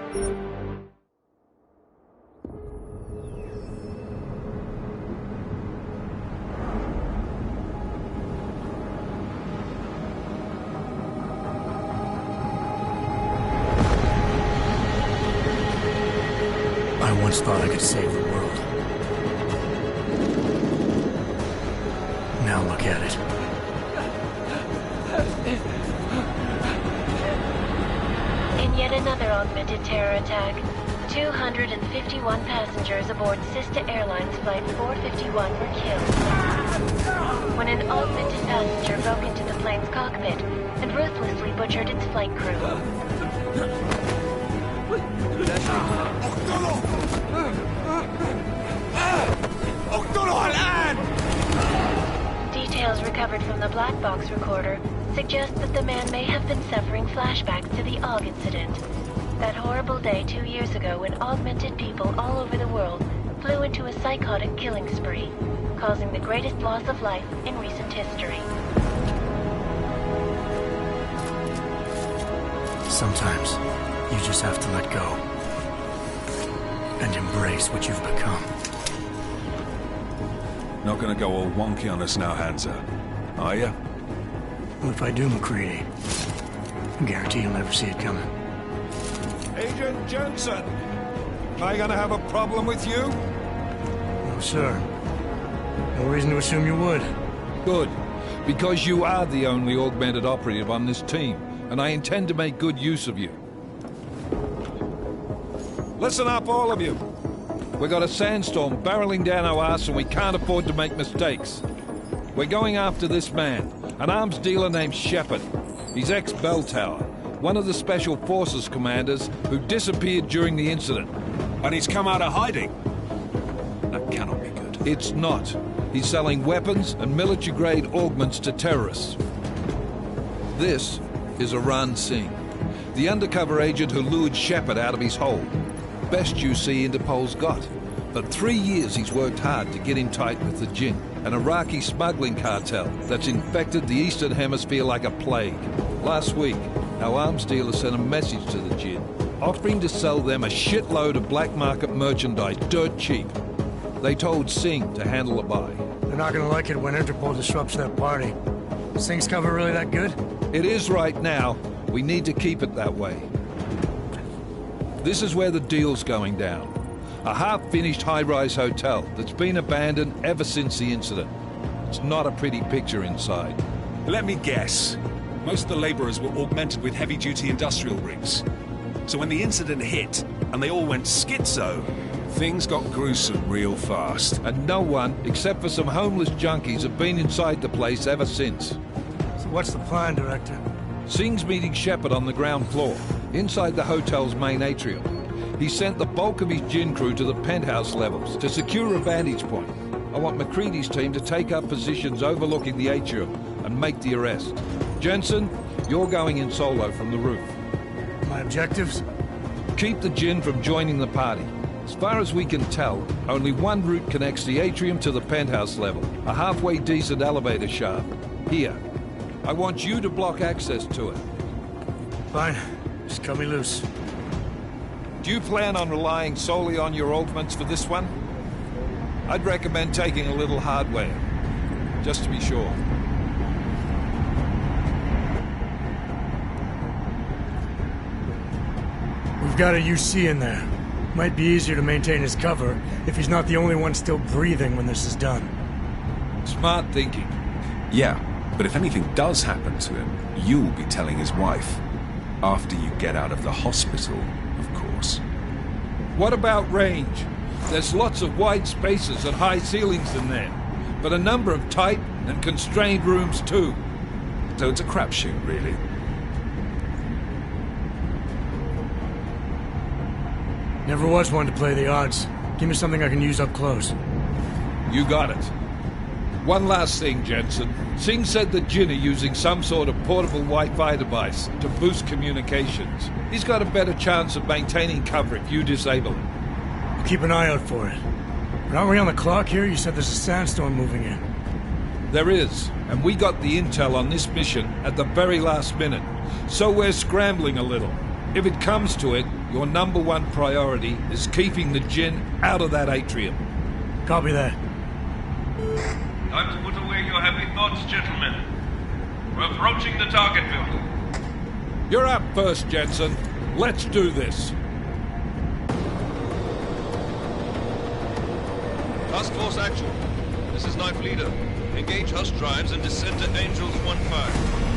I once thought I could save the world. Now look at it. In yet another augmented terror attack, 251 passengers aboard Sister Airlines Flight 451 were killed when an augmented passenger broke into the plane's cockpit and ruthlessly butchered its flight crew. Details recovered from the black box recorder suggest that the man may have been suffering flashbacks to the AUG incident. That horrible day 2 years ago when augmented people all over the world flew into a psychotic killing spree, causing the greatest loss of life in recent history. Sometimes, you just have to let go. And embrace what you've become. Not gonna go all wonky on us now, Hansa, are you? Well, if I do, McCready, I guarantee you'll never see it coming. Agent Jensen! Am I gonna have a problem with you? No, sir. No reason to assume you would. Good. Because you are the only augmented operative on this team, and I intend to make good use of you. Listen up, all of you. We got a sandstorm barreling down our ass and we can't afford to make mistakes. We're going after this man, an arms dealer named Shepard. He's ex-Bell Tower, one of the Special Forces commanders who disappeared during the incident. And he's come out of hiding. That cannot be good. It's not. He's selling weapons and military-grade augments to terrorists. This is Aran Singh, the undercover agent who lured Shepard out of his hole. Best you see Interpol's got. For 3 years he's worked hard to get in tight with the Jinn, an Iraqi smuggling cartel that's infected the Eastern Hemisphere like a plague. Last week, our arms dealer sent a message to the Jinn, offering to sell them a shitload of black market merchandise dirt cheap. They told Singh to handle a buy. They're not gonna like it when Interpol disrupts their party. Is Singh's cover really that good? It is right now. We need to keep it that way. This is where the deal's going down. A half-finished high-rise hotel that's been abandoned ever since the incident. It's not a pretty picture inside. Let me guess. Most of the laborers were augmented with heavy-duty industrial rigs. So when the incident hit, and they all went schizo, things got gruesome real fast. And no one, except for some homeless junkies, have been inside the place ever since. So what's the plan, Director? Singh's meeting Shepard on the ground floor, inside the hotel's main atrium. He sent the bulk of his Jinn crew to the penthouse levels to secure a vantage point. I want McCready's team to take up positions overlooking the atrium and make the arrest. Jensen, you're going in solo from the roof. My objectives? Keep the Jinn from joining the party. As far as we can tell, only one route connects the atrium to the penthouse level, a halfway decent elevator shaft. Here. I want you to block access to it. Fine. Just cut me loose. Do you plan on relying solely on your augments for this one? I'd recommend taking a little hardware, just to be sure. We've got a UC in there. Might be easier to maintain his cover if he's not the only one still breathing when this is done. Smart thinking. Yeah, but if anything does happen to him, you'll be telling his wife. After you get out of the hospital, of course. What about range? There's lots of wide spaces and high ceilings in there, but a number of tight and constrained rooms too. So it's a crapshoot, really. Never was one to play the odds. Give me something I can use up close. You got it. One last thing, Jensen. Singh said the Jinn are using some sort of portable Wi-Fi device to boost communications. He's got a better chance of maintaining cover if you disable it. I'll keep an eye out for it. But aren't we on the clock here? You said there's a sandstorm moving in. There is, and we got the intel on this mission at the very last minute, so we're scrambling a little. If it comes to it, your number one priority is keeping the Jinn out of that atrium. Copy that. Time to put away your heavy thoughts, gentlemen. We're approaching the target building. You're up first, Jensen. Let's do this. Task Force Actual. This is Knife Leader. Engage Hush drives and descend to Angels 1-5.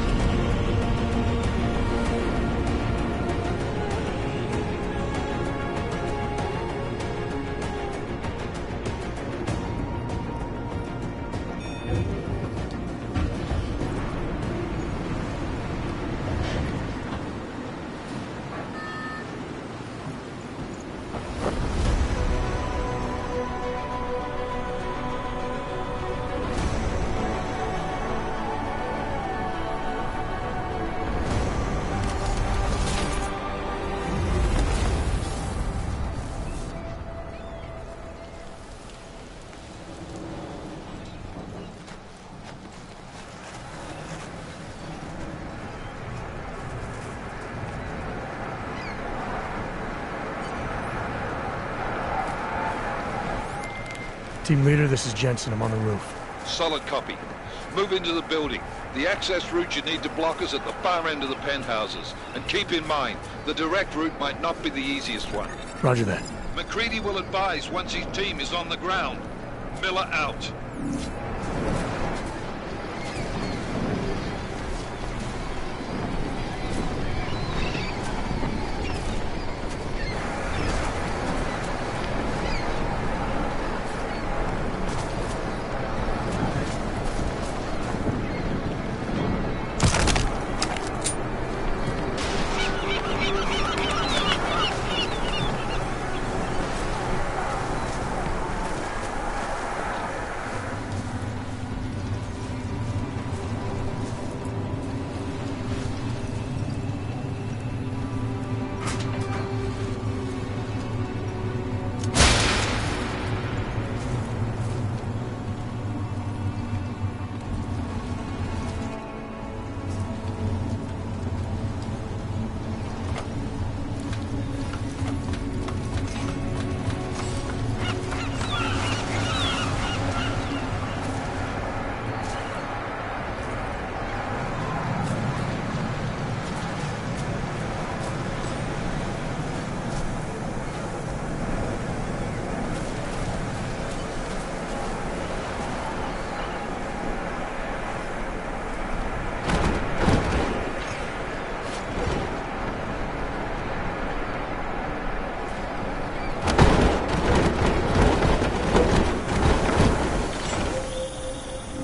Team leader, this is Jensen. I'm on the roof. Solid copy. Move into the building. The access route you need to block is at the far end of the penthouses. And keep in mind, the direct route might not be the easiest one. Roger that. McCready will advise once his team is on the ground. Miller out.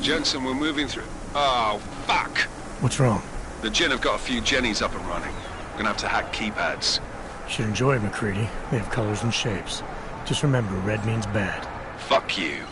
Jensen, we're moving through. Oh, fuck! What's wrong? The Jinn have got a few Jennies up and running. Gonna have to hack keypads. You should enjoy it, McCready. They have colors and shapes. Just remember, red means bad. Fuck you.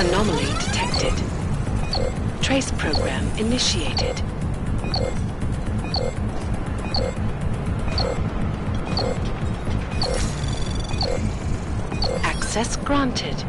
Anomaly detected. Trace program initiated. Access granted.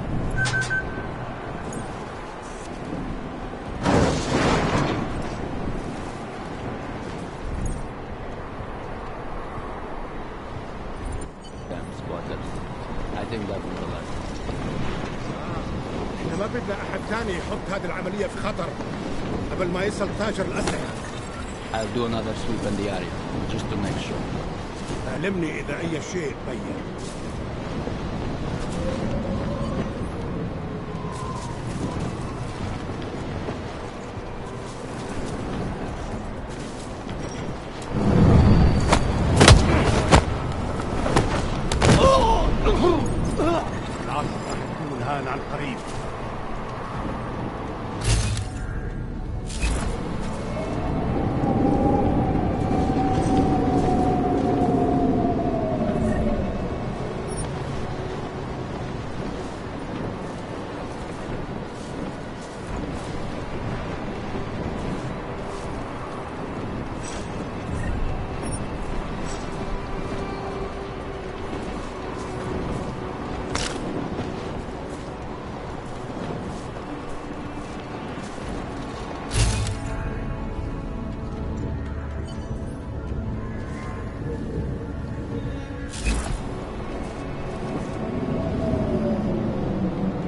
احنا ما بدنا احد ثاني يحط هذه العملية في خطر قبل ما يصل تاجر الأسلحة. I'll do another sweep in the area, just to make sure. علمني إذا أي شيء تبين. العاصفة راح تكون هان عن قريب.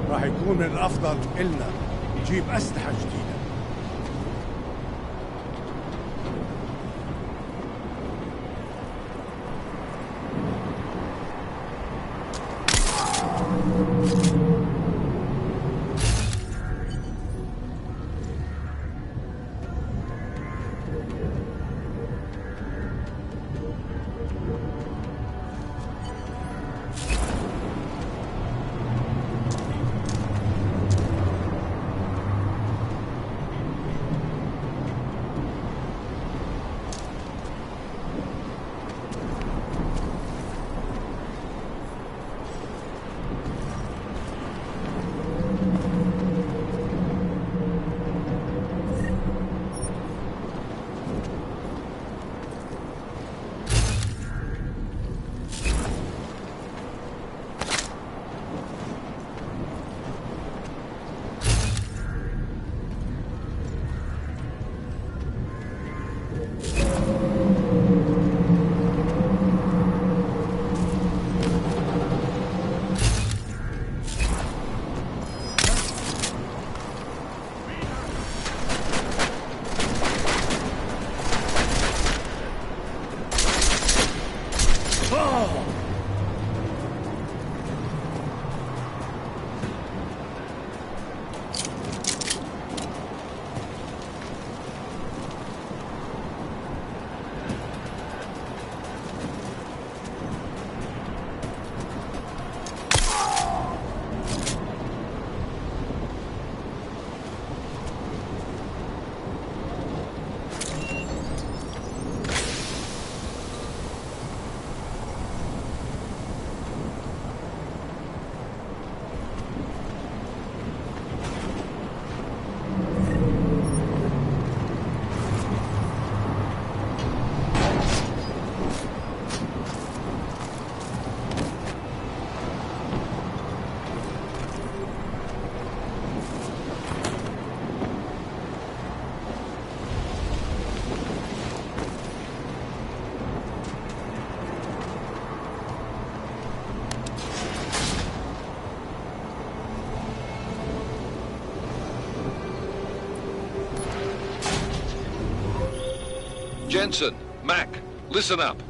راح يكون من الأفضل إلنا نجيب أسلحة جديدة. Jensen, Mac, listen up.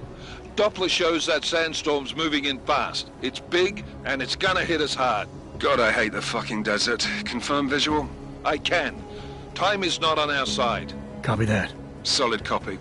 Doppler shows that sandstorm's moving in fast. It's big, and it's gonna hit us hard. God, I hate the fucking desert. Confirm visual? I can. Time is not on our side. Copy that. Solid copy.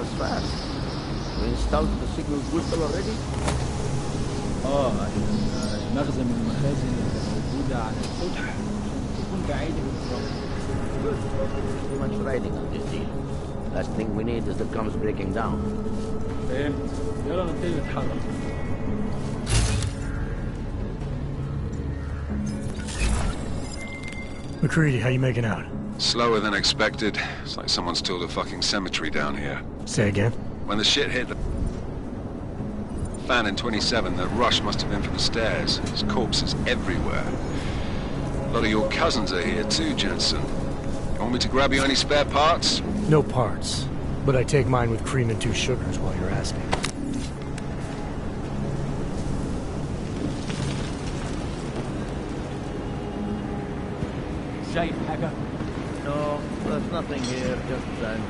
was fast. We installed the signal booster already? عشان مخزن من المخازن اللي موجودة على السطح يكون بعيد من الرمل. Good. Too much riding on this deal. Last thing we need is the comms breaking down. فهمت. يلا نبتدي نتحرك. McCready, how you making out? Slower than expected. It's like someone's tilled a fucking cemetery down here. Say again? When the shit hit the fan in 27, the rush must have been from the stairs. There's corpses everywhere. A lot of your cousins are here too, Jensen. You want me to grab you any spare parts? No parts. But I take mine with cream and 2 sugars while you're asking. شايف حاجة؟ No, there's nothing here, just sand.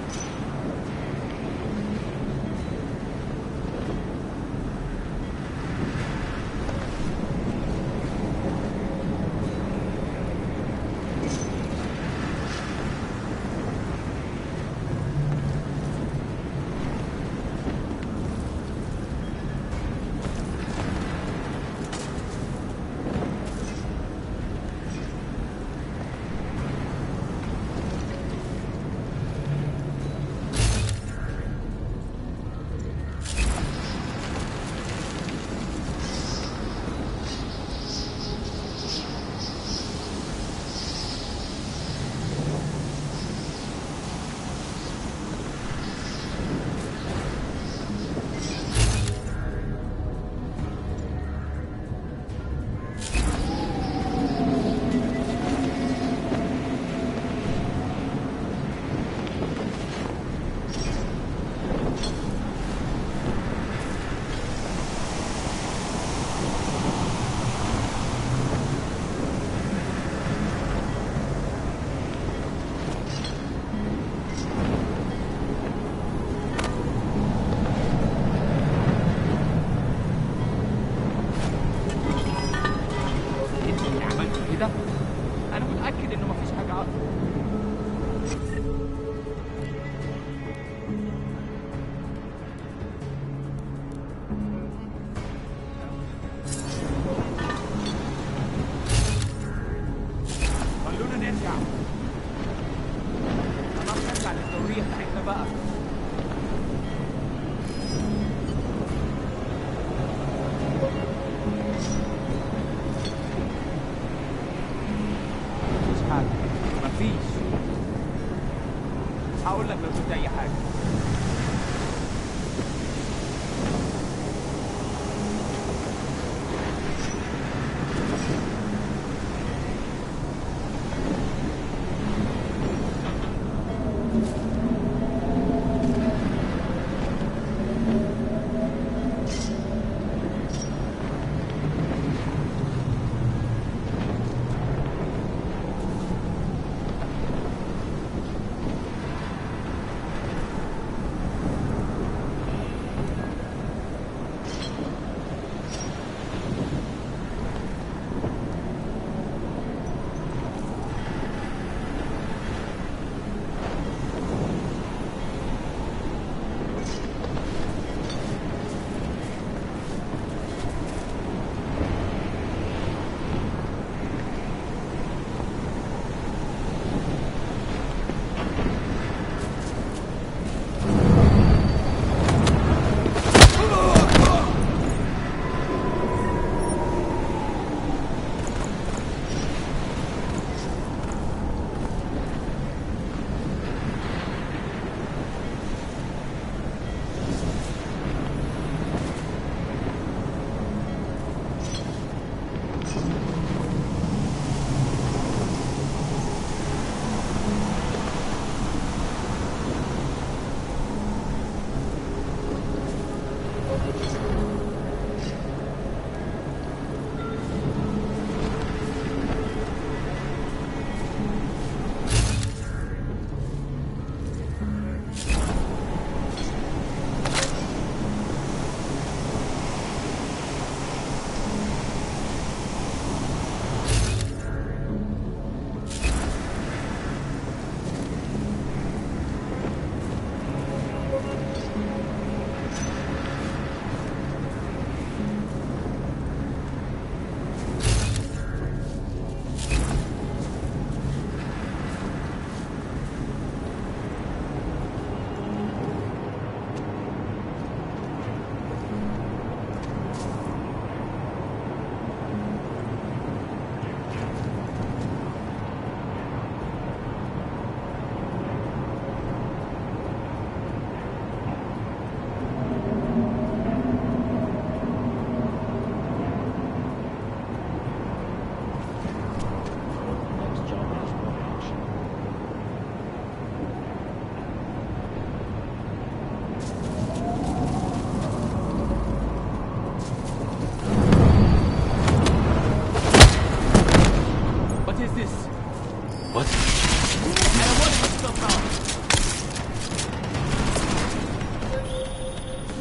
هقول لك لو شفت اي حاجه.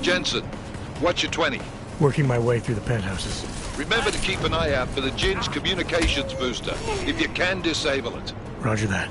Jensen, what's your 20? Working my way through the penthouses. Remember to keep an eye out for the Jin's communications booster. If you can, disable it. Roger that.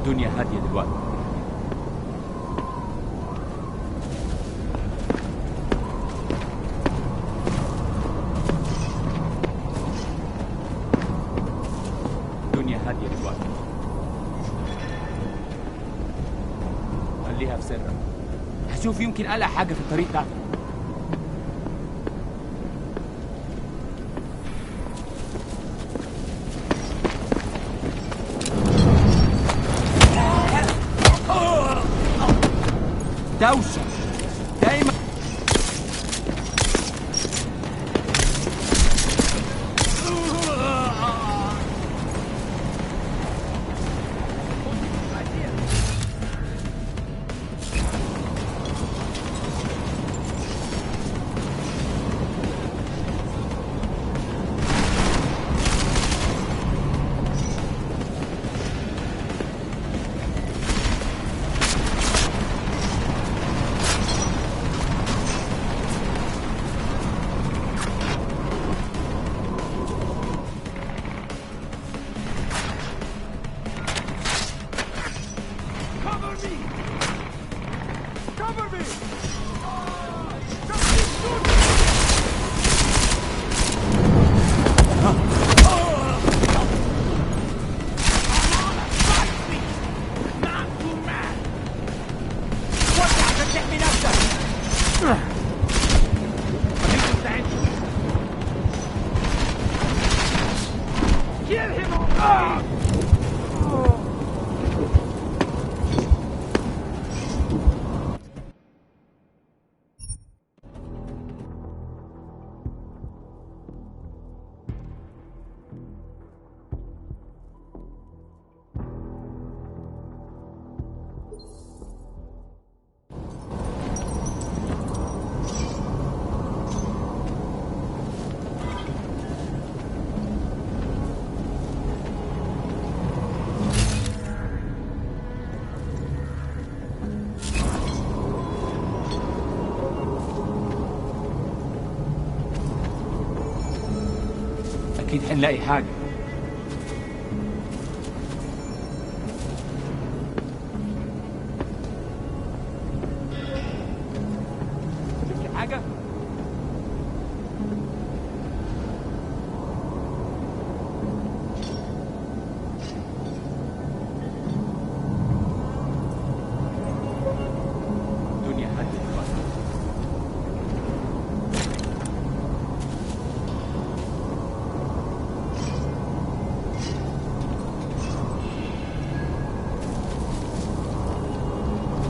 الدنيا هادية دلوقتي. الدنيا هادية دلوقتي. خليها في سرك. هشوف يمكن ألاقي حاجة في الطريق ده. دوشة دايما. أكيد حنلاقي حاجة. شفت حاجة؟ الدنيا هادية دلوقتي.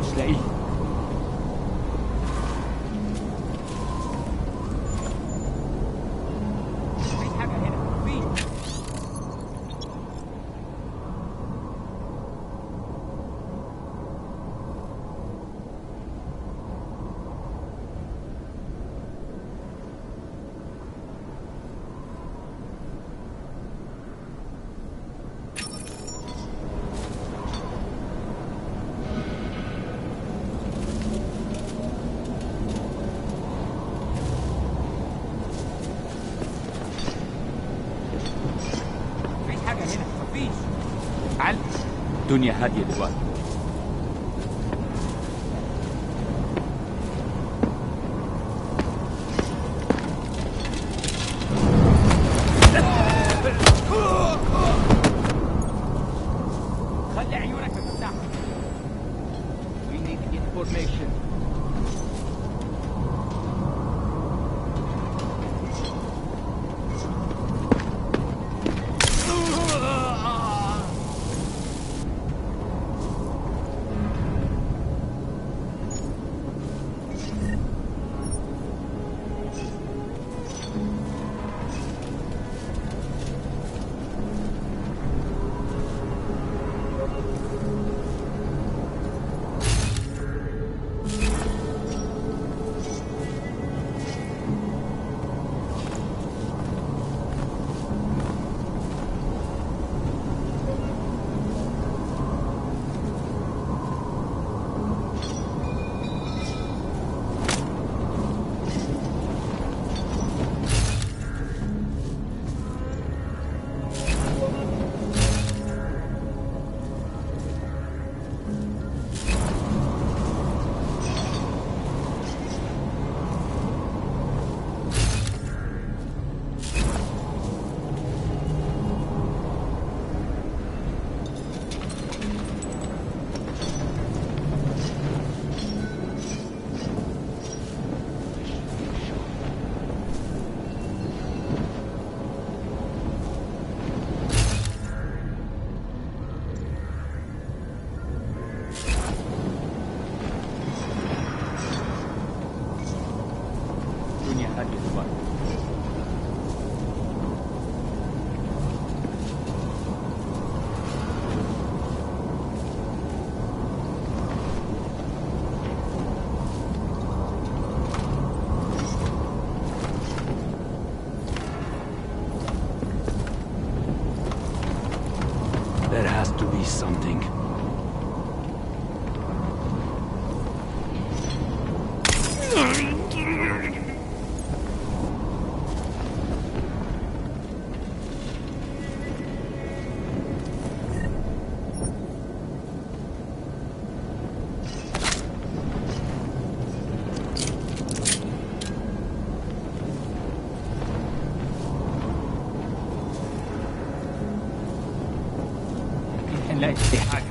مش لاقيه. مفيش حاجة هنا، مفيش. مفيش حاجة هنا، مفيش. تعال. الدنيا هادية دلوقتي. خلي عيونك مفتوحة. We need information. has to be something. نلاقي في حاجة.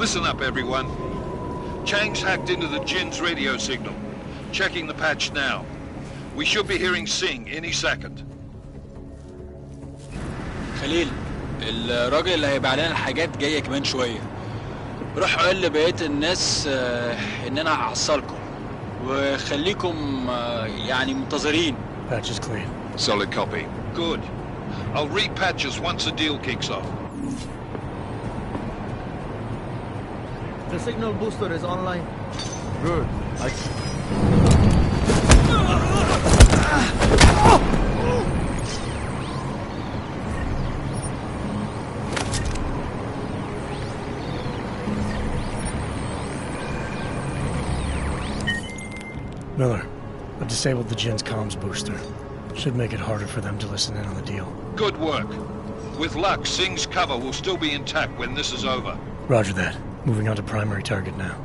Listen up, everyone. Chang's hacked into the Jin's radio signal. Checking the patch now. We should be hearing Singh any second. خليل، الراجل اللي هيبيع لنا الحاجات جاية كمان شوية. روح قول لبقية الناس إن أنا هحصلكم، وخليكم يعني منتظرين. Patch is clean. Solid copy. Good. I'll repatch us once the deal kicks off. The signal booster is online. Good. Miller, I've disabled the Jin's comms booster. Should make it harder for them to listen in on the deal. Good work. With luck, Singh's cover will still be intact when this is over. Roger that. Moving on to primary target now.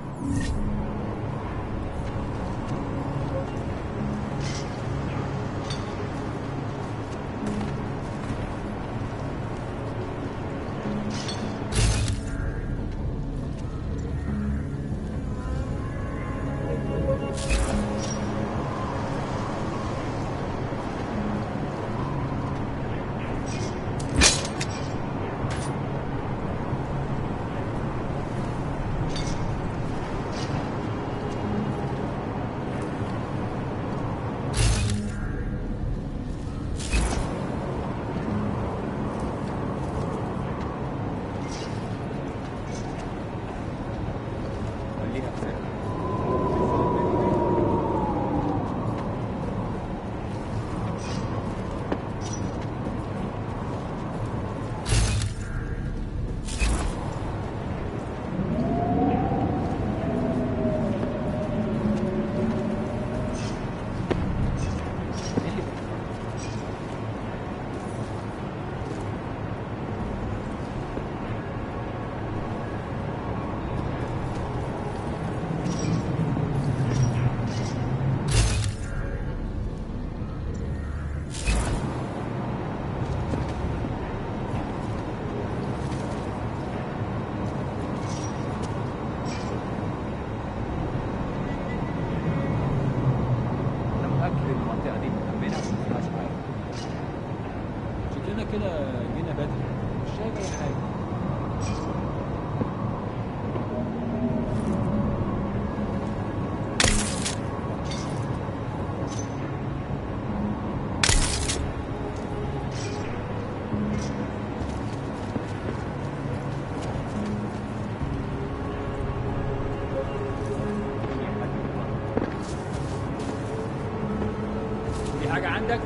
حاجة عندك؟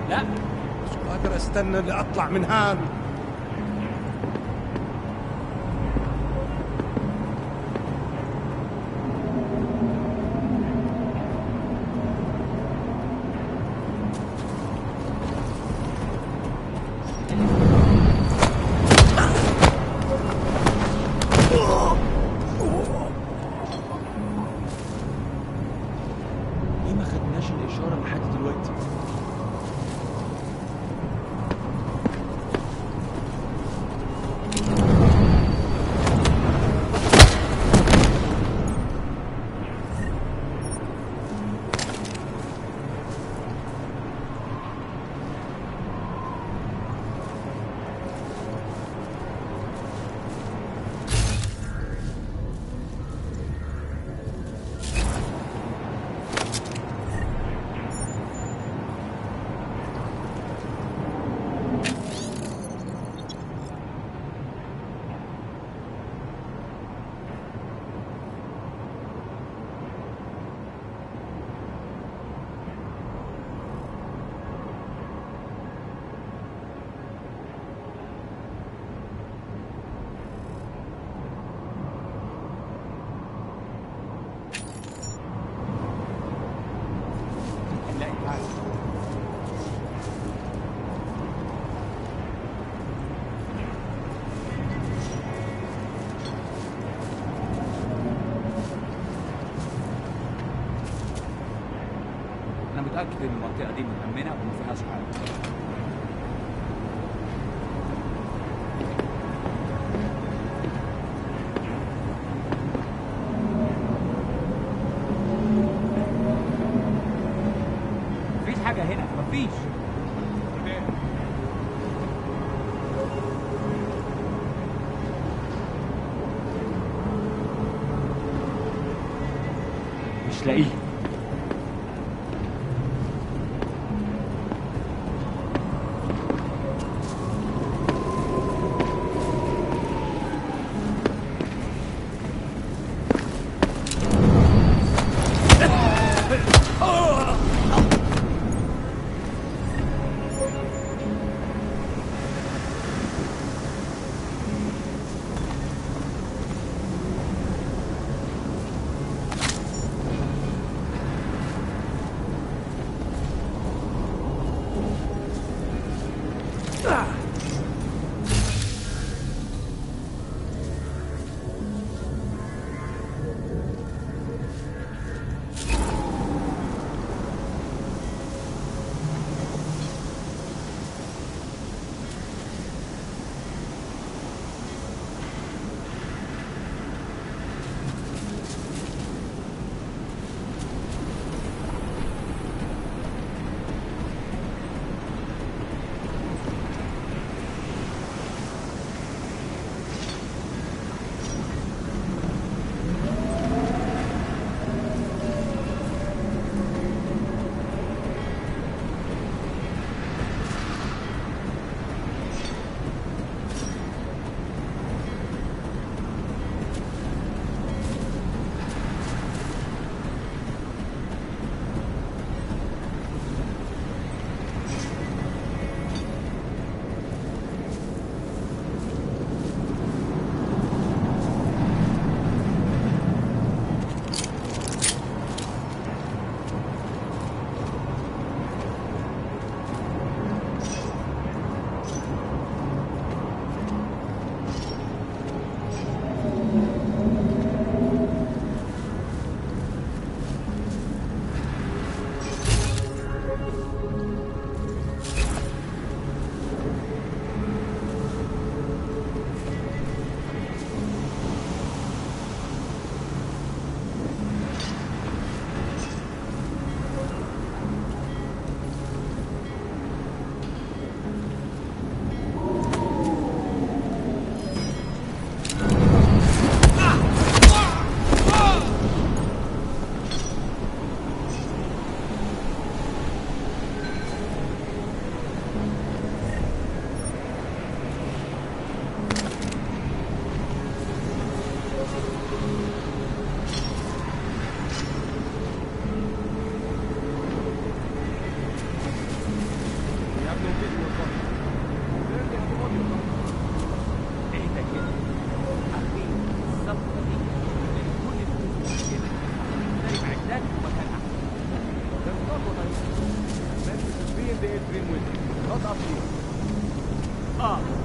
لا مش قادر استنى اللي اطلع من هان. ليه ما خدناش الإشارة لحد دلوقتي؟ متأكد إن المنطقة دي مأمنة وما فيهاش حاجة. مفيش حاجة هنا، مفيش. مش لاقيه.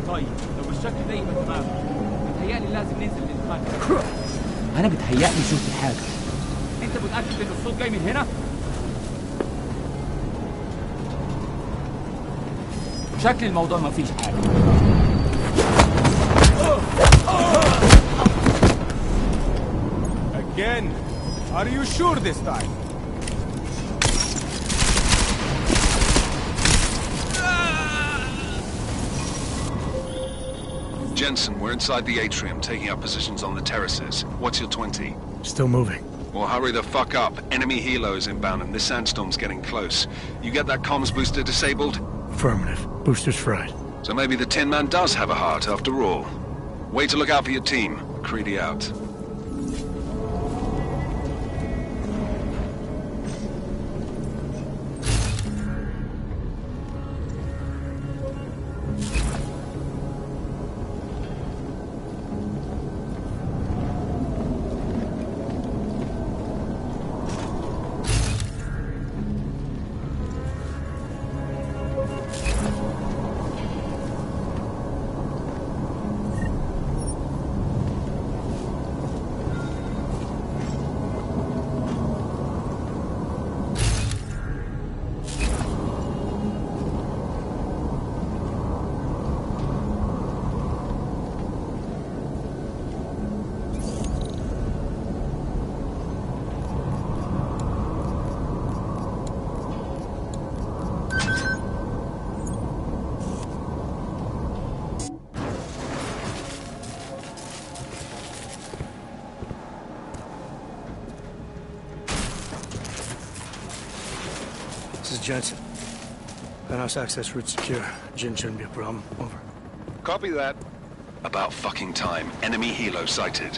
طيب لو بالشكل ده يبقى تمام. بتهيألي لازم ننزل للمكان. انا بتهيألي شفت حاجه. انت متأكد ان الصوت جاي من هنا؟ شكل الموضوع ما فيش حاجه. Again? Are you sure this time? Jensen, we're inside the atrium, taking up positions on the terraces. What's your 20? Still moving. Well, hurry the fuck up. Enemy helos inbound and this sandstorm's getting close. You get that comms booster disabled? Affirmative. Booster's fried. So maybe the Tin Man does have a heart after all. Way to look out for your team. Creedy out. Jensen. Penthouse access route secure. Jin shouldn't be a problem. Over. Copy that. About fucking time. Enemy helo sighted.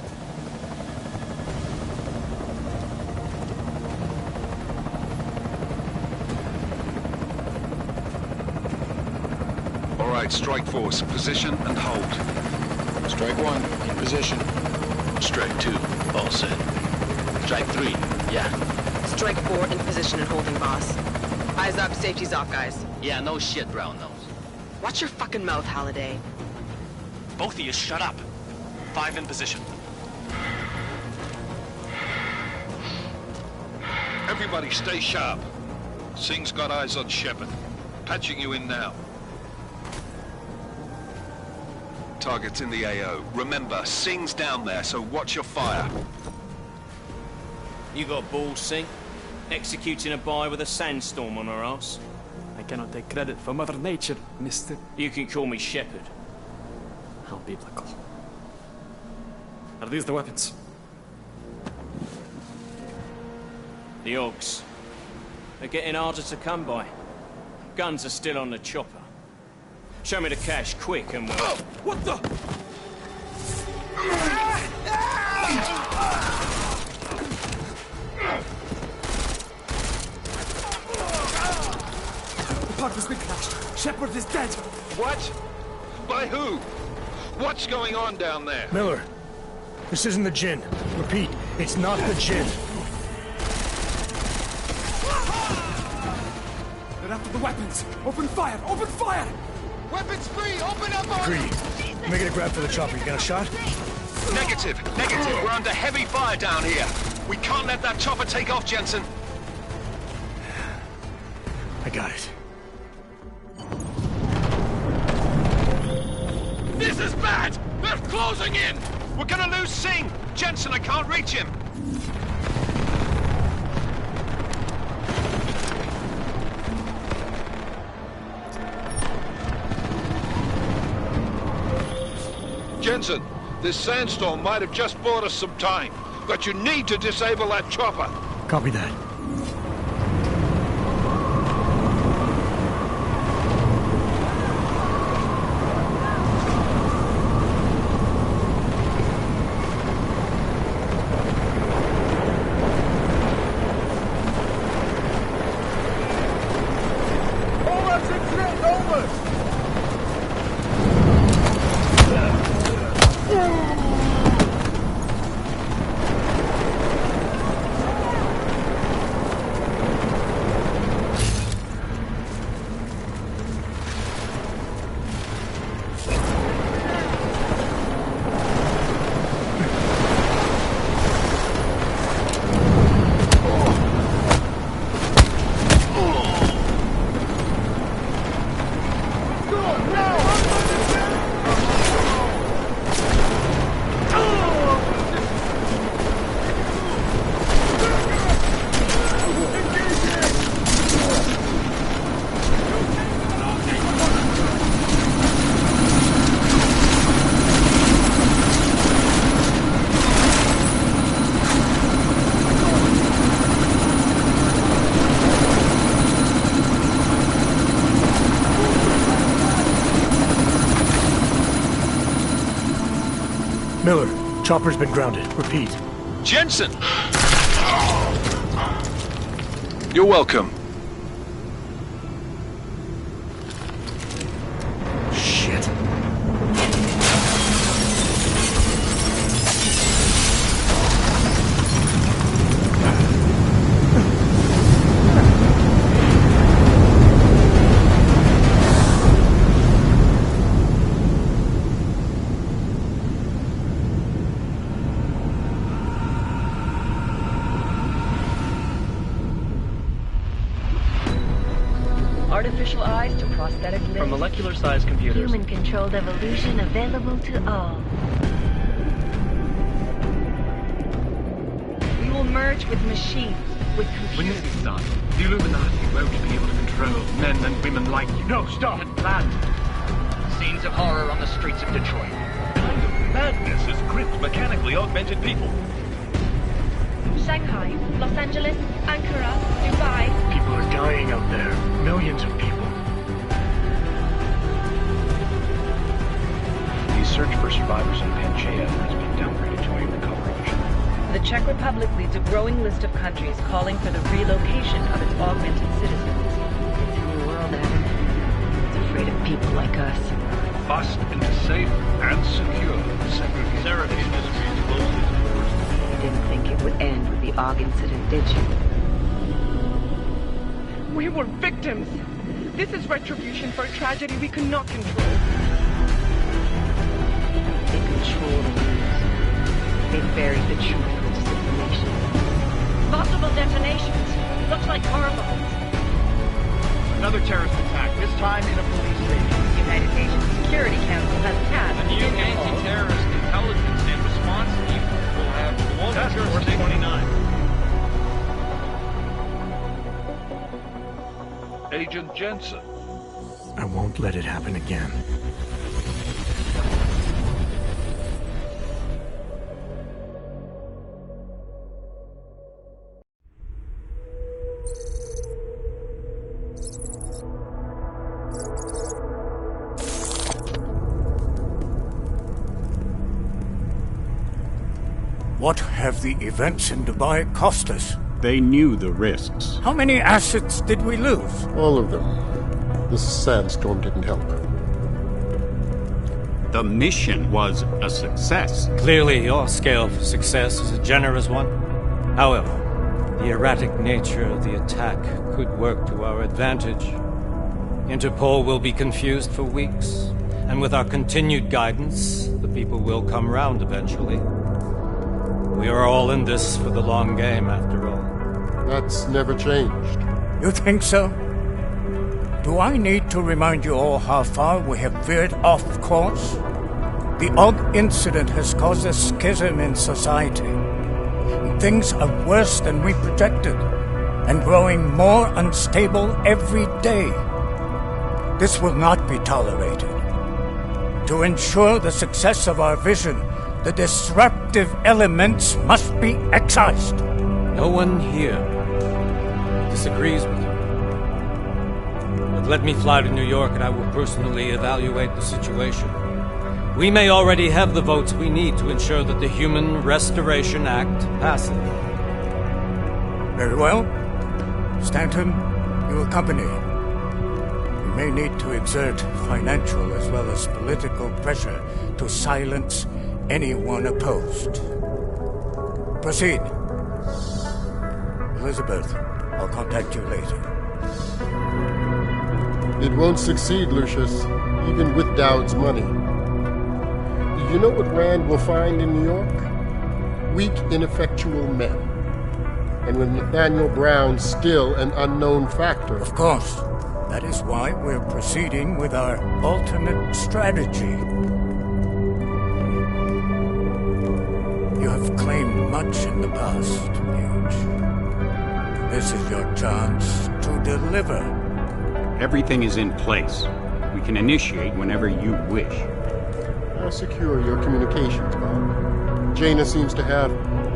All right, Strike Force. Position and hold. Strike 1, in position. Strike 2, all set. Strike 3, yeah. Strike 4, in position and holding, boss. Eyes up, safety's off, guys. Yeah, no shit, brown nose. Watch your fucking mouth, Halliday. Both of you shut up. 5 in position. Everybody stay sharp. Singh's got eyes on Shepard. Patching you in now. Target's in the AO. Remember, Singh's down there, so watch your fire. You got balls, Singh? Executing a buy with a sandstorm on her ass? I cannot take credit for Mother Nature, mister. You can call me Shepard. How biblical. Are these the weapons? The Augs. They're getting harder to come by. Guns are still on the chopper. Show me the cash, quick, and we'll... Oh, what the? The park has been crashed. Shepard is dead. What? By who? What's going on down there? Miller, this isn't the Jinn. Repeat, it's not the Jinn. They're after the weapons. Open fire! Open fire! Weapons free! Open up on Greedy. Making a grab for the chopper. You got a shot? Negative. We're under heavy fire down here. We can't let that chopper take off, Jensen. I got it. This is bad! They're closing in! We're gonna lose Singh! Jensen, I can't reach him! Jensen, this sandstorm might have just bought us some time, but you need to disable that chopper. Copy that. Miller, chopper's been grounded. Repeat. Jensen! You're welcome. Shit. Artificial eyes to prosthetic limbs. From molecular-sized computers. Human-controlled evolution available to all. We will merge with machines, with computers. When this is done, the Illuminati won't be able to control men and women like you. No, stop and plan. Scenes of horror on the streets of Detroit. What kind of madness has gripped mechanically augmented people? Shanghai, Los Angeles, Ankara, Dubai. People are dying out there. Millions of people. The search for survivors in Pangaea has been downgraded to a recovery mission. The Czech Republic leads a growing list of countries calling for the relocation of its augmented citizens. It's a new world, Evan. It's afraid of people like us. Bust into safe and secure segregation. Seraph Industries closes doors. You didn't think it would end with the AUG incident, did you? We were victims. This is retribution for a tragedy we could not control. They control the news. They buried the truth with disinformation. Possible detonations. Looks like car bombs. Another terrorist attack, this time in a police station. The United Nations Security Council has passed A new anti-terrorist intelligence and response team will have global jurisdiction. 29. Agent Jensen. I won't let it happen again. What have the events in Dubai cost us? They knew the risks. How many assets did we lose? All of them. This sandstorm didn't help. The mission was a success. Clearly, your scale for success is a generous one. However, the erratic nature of the attack could work to our advantage. Interpol will be confused for weeks, and with our continued guidance, the people will come round eventually. We are all in this for the long game, after all. That's never changed. You think so? Do I need to remind you all how far we have veered off course? The AUG incident has caused a schism in society. Things are worse than we projected, and growing more unstable every day. This will not be tolerated. To ensure the success of our vision, the disruptive elements must be excised. No one here disagrees with you. But let me fly to New York and I will personally evaluate the situation. We may already have the votes we need to ensure that the Human Restoration Act passes. Very well. Stanton, you accompany. We may need to exert financial as well as political pressure to silence anyone opposed. Proceed. Elizabeth, I'll contact you later. It won't succeed, Lucius, even with Dowd's money. You know what Rand will find in New York? Weak, ineffectual men. And with Nathaniel Brown still an unknown factor. Of course. That is why we're proceeding with our alternate strategy. You have claimed much in the past, Paige. This is your chance to deliver. Everything is in place. We can initiate whenever you wish. How secure are your communications, Bob? Jaina seems to have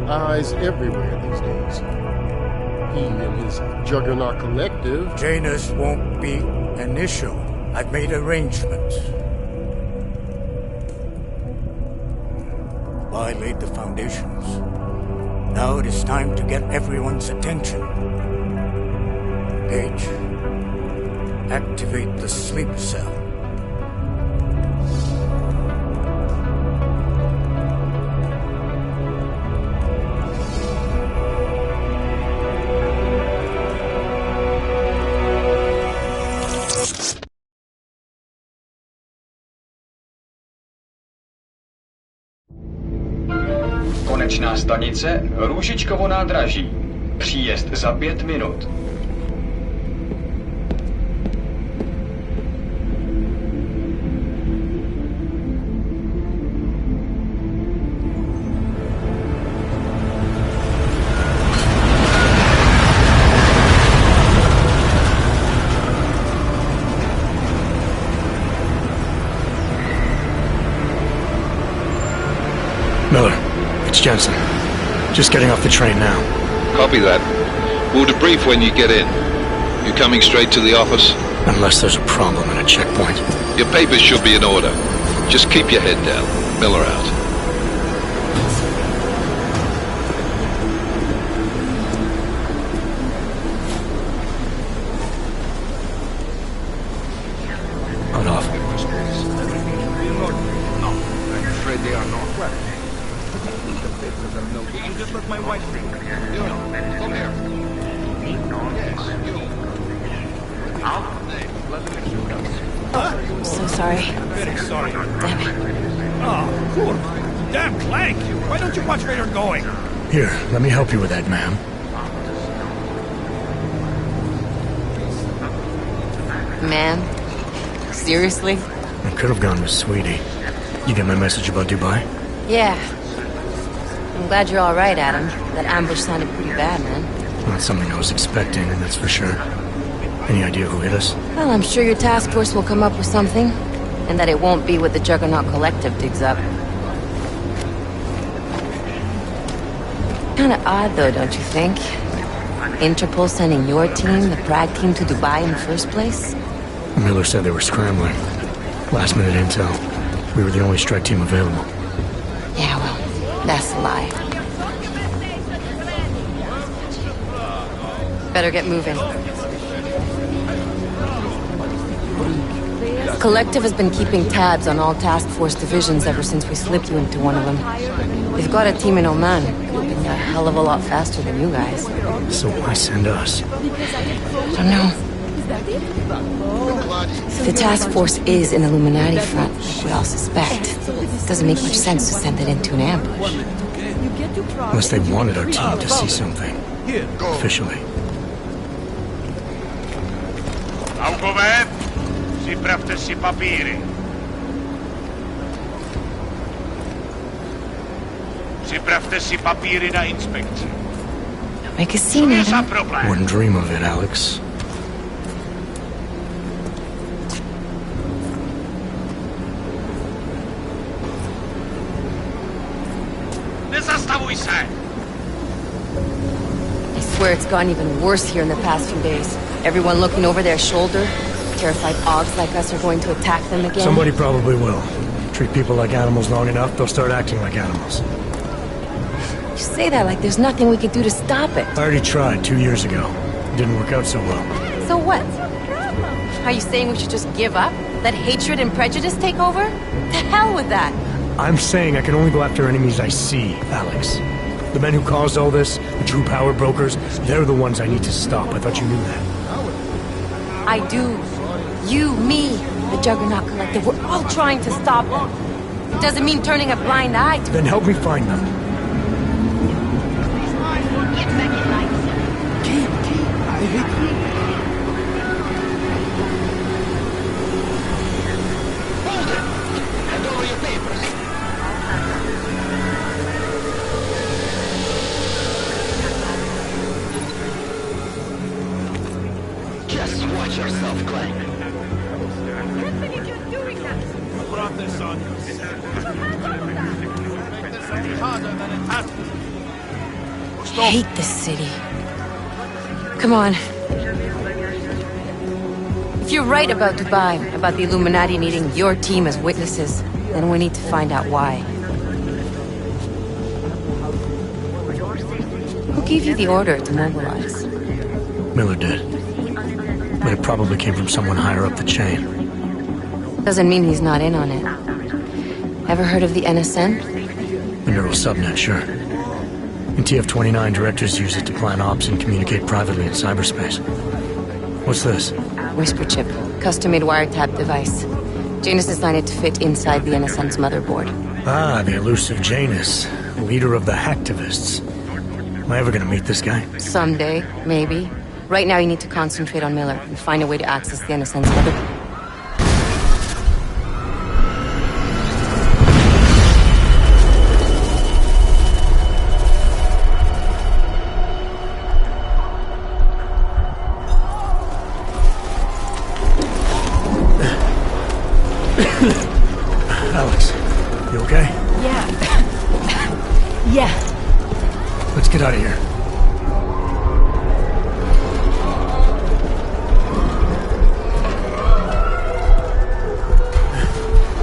eyes everywhere these days. He and his Juggernaut Collective... Jaina's won't be an issue. I've made arrangements. I laid the foundations. Now it is time to get everyone's attention. Paige, activate the sleep cell. Konečná stanice Růžičkovo nádraží. Příjezd za 5 minut. Miller, it's Jensen. Just getting off the train now. Copy that. We'll debrief when you get in. You coming straight to the office? Unless there's a problem at a checkpoint. Your papers should be in order. Just keep your head down. Miller out. Hold off. No, I'm afraid they are not. Well, the papers are no good. You just let my wife drink. You, come here. Yes, you. Out. Let me make you else. I'm so sorry. Very sorry. Damn it. Oh, poor. Damn Clank. Why don't you watch where you're going? Here, let me help you with that, ma'am. Man? Seriously? I could have gone with Sweetie. You get my message about Dubai? Yeah. I'm glad you're alright, Adam. That ambush sounded pretty bad, man. Not something I was expecting, that's for sure. Any idea who hit us? Well, I'm sure your task force will come up with something. And that it won't be what the Juggernaut Collective digs up. Kinda odd, though, don't you think? Interpol sending your team, the Prague team, to Dubai in the first place? Miller said they were scrambling. Last minute intel. We were the only strike team available. Yeah, well, that's a lie. Better get moving. The Collective has been keeping tabs on all task force divisions ever since we slipped you into one of them. They've got a team in Oman. Could be a hell of a lot faster than you guys. So why send us? Don't know. If the task force is an Illuminati front, we all suspect. It doesn't make much sense to send it into an ambush. Unless they wanted our team to see something. Officially. Alcove, připravte si papíry. Připravte si papíry na inspekci. Make a scene, Adam. Wouldn't dream of it, Alex. Nezastavuj se! I swear it's gotten even worse here in the past few days. Everyone looking over their shoulder. Terrified Augs like us are going to attack them again. Somebody probably will. Treat people like animals long enough, they'll start acting like animals. You say that like there's nothing we could do to stop it. I already tried 2 years ago. Didn't work out so well. So what? Are you saying we should just give up? Let hatred and prejudice take over? The hell with that! I'm saying I can only go after enemies I see, Alex. The men who caused all this, the true power brokers, they're the ones I need to stop. I thought you knew that. I do. You, me, the Juggernaut Collective, we're all trying to stop them. It doesn't mean turning a blind eye to... Then help me find them. Hold it! Hand over your papers. Just watch yourself, Clank. I brought this on you. Make this any harder than it has to. I hate this city. Come on. If you're right about Dubai, about the Illuminati needing your team as witnesses, then we need to find out why. Who gave you the order to mobilize? Miller did. But it probably came from someone higher up the chain. Doesn't mean he's not in on it. Ever heard of the NSN? The neural subnet, sure. In TF-29, directors use it to plan ops and communicate privately in cyberspace. What's this? Whisper chip. Custom-made wiretap device. Janus designed it to fit inside the NSN's motherboard. Ah, the elusive Janus. Leader of the hacktivists. Am I ever gonna meet this guy? Someday, maybe. Right now you need to concentrate on Miller and find a way to access the NSN's motherboard. Alex, you okay? Yeah. Yeah. Let's get out of here.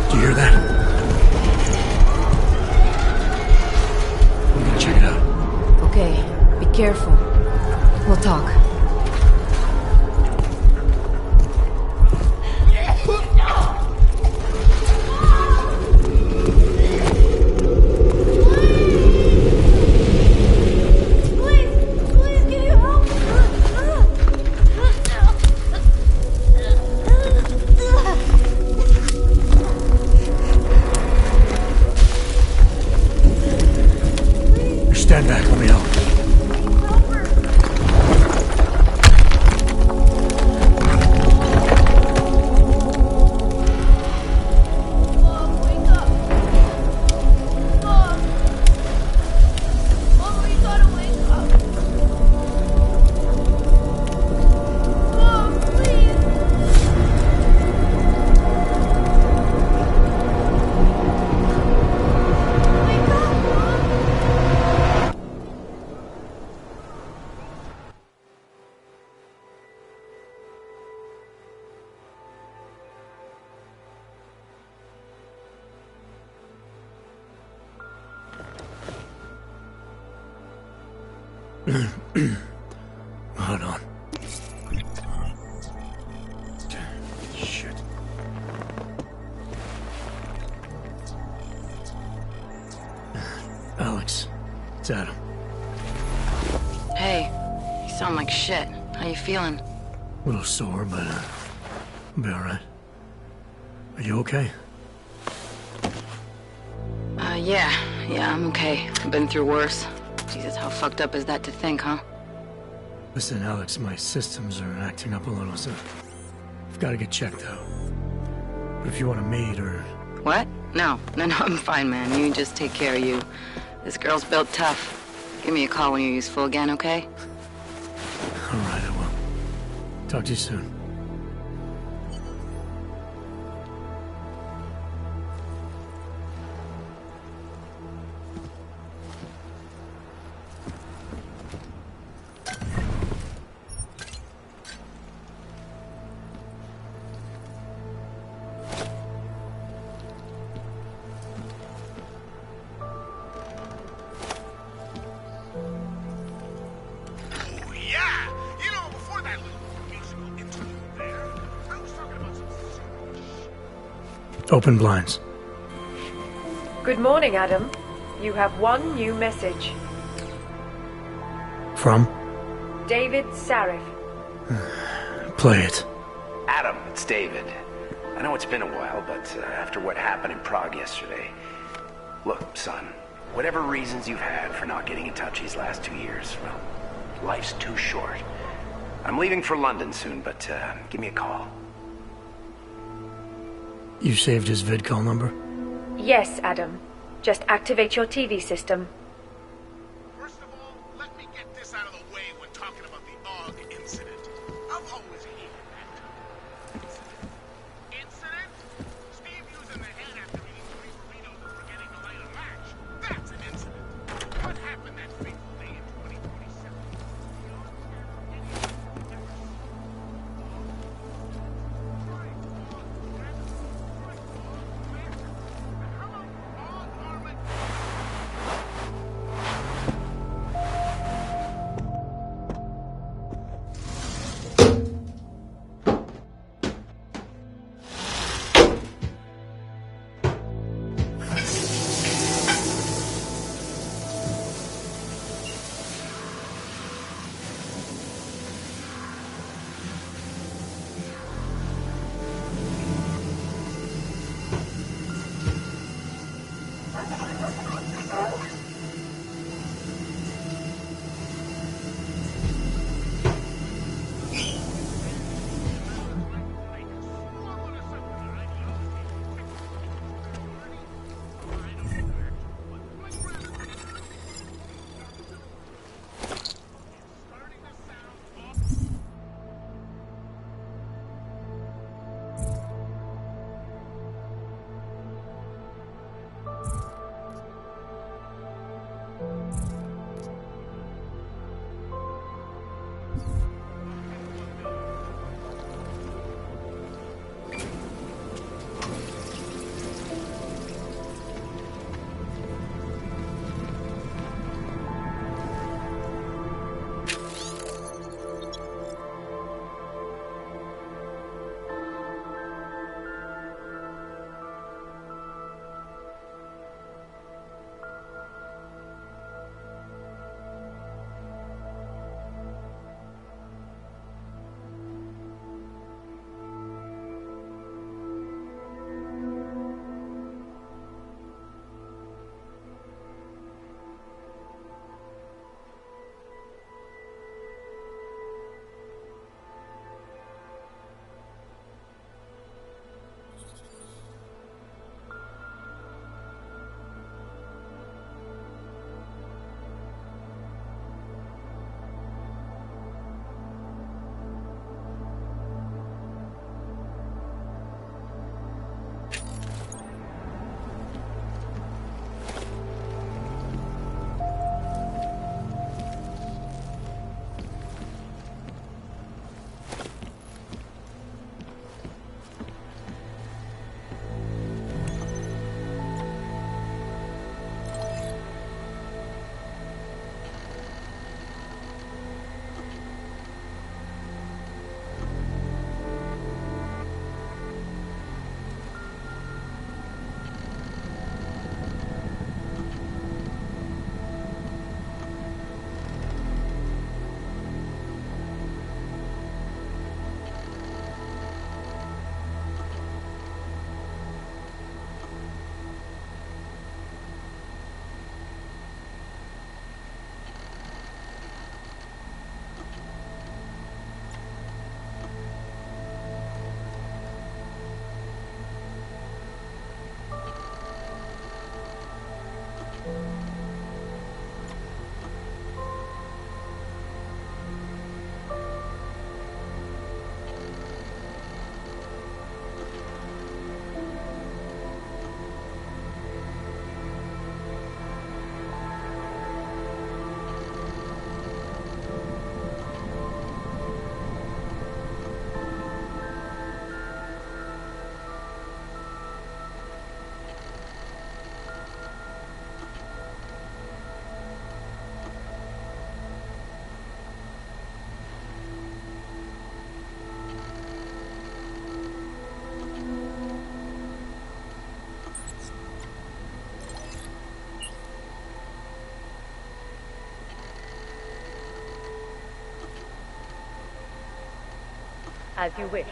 Do you hear that? I'm gonna check it out. Okay, be careful. We'll talk. Stand back, let me help. Hold on. Shit. Alex, it's Adam. Hey, you sound like shit. How you feeling? A little sore, but I'll be alright. Are you okay? Yeah, I'm okay. I've been through worse. Jesus, how fucked up is that to think, huh? Listen, Alex, my systems are acting up a little, so I've got to get checked out. But if you want to meet or... What? No, I'm fine, man. You just take care of you. This girl's built tough. Give me a call when you're useful again, okay? Alright, I will. Talk to you soon. Open blinds. Good morning, Adam. You have one new message. From? David Sarif. Play it. Adam, it's David. I know it's been a while, but after what happened in Prague yesterday... Look, son, whatever reasons you've had for not getting in touch these last 2 years, well, life's too short. I'm leaving for London soon, but give me a call. You saved his vidcall number? Yes, Adam. Just activate your TV system. First of all, let me get this out of the way when talking about the AUG incident. I've always hated that term. Incident? Steve using the head after eating 3 burritos and forgetting to light a match. That's an incident. What happened that fateful day in 2047? As you wish.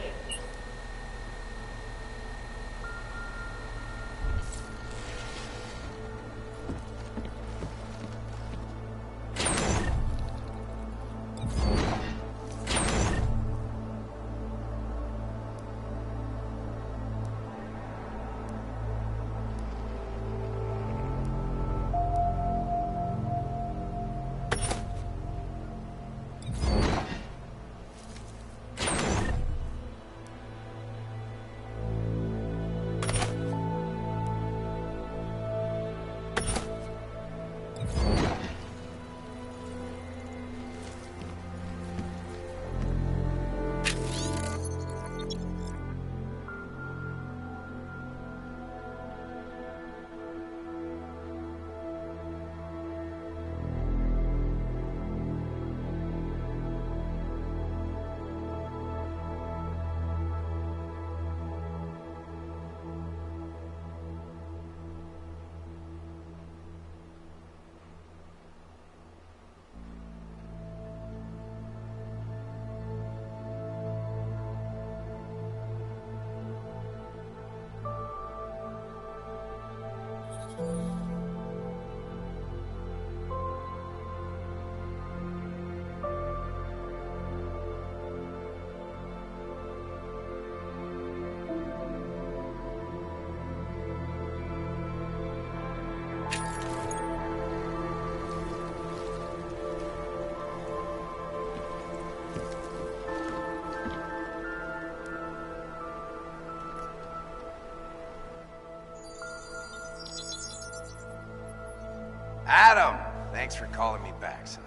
Adam! Thanks for calling me back, son.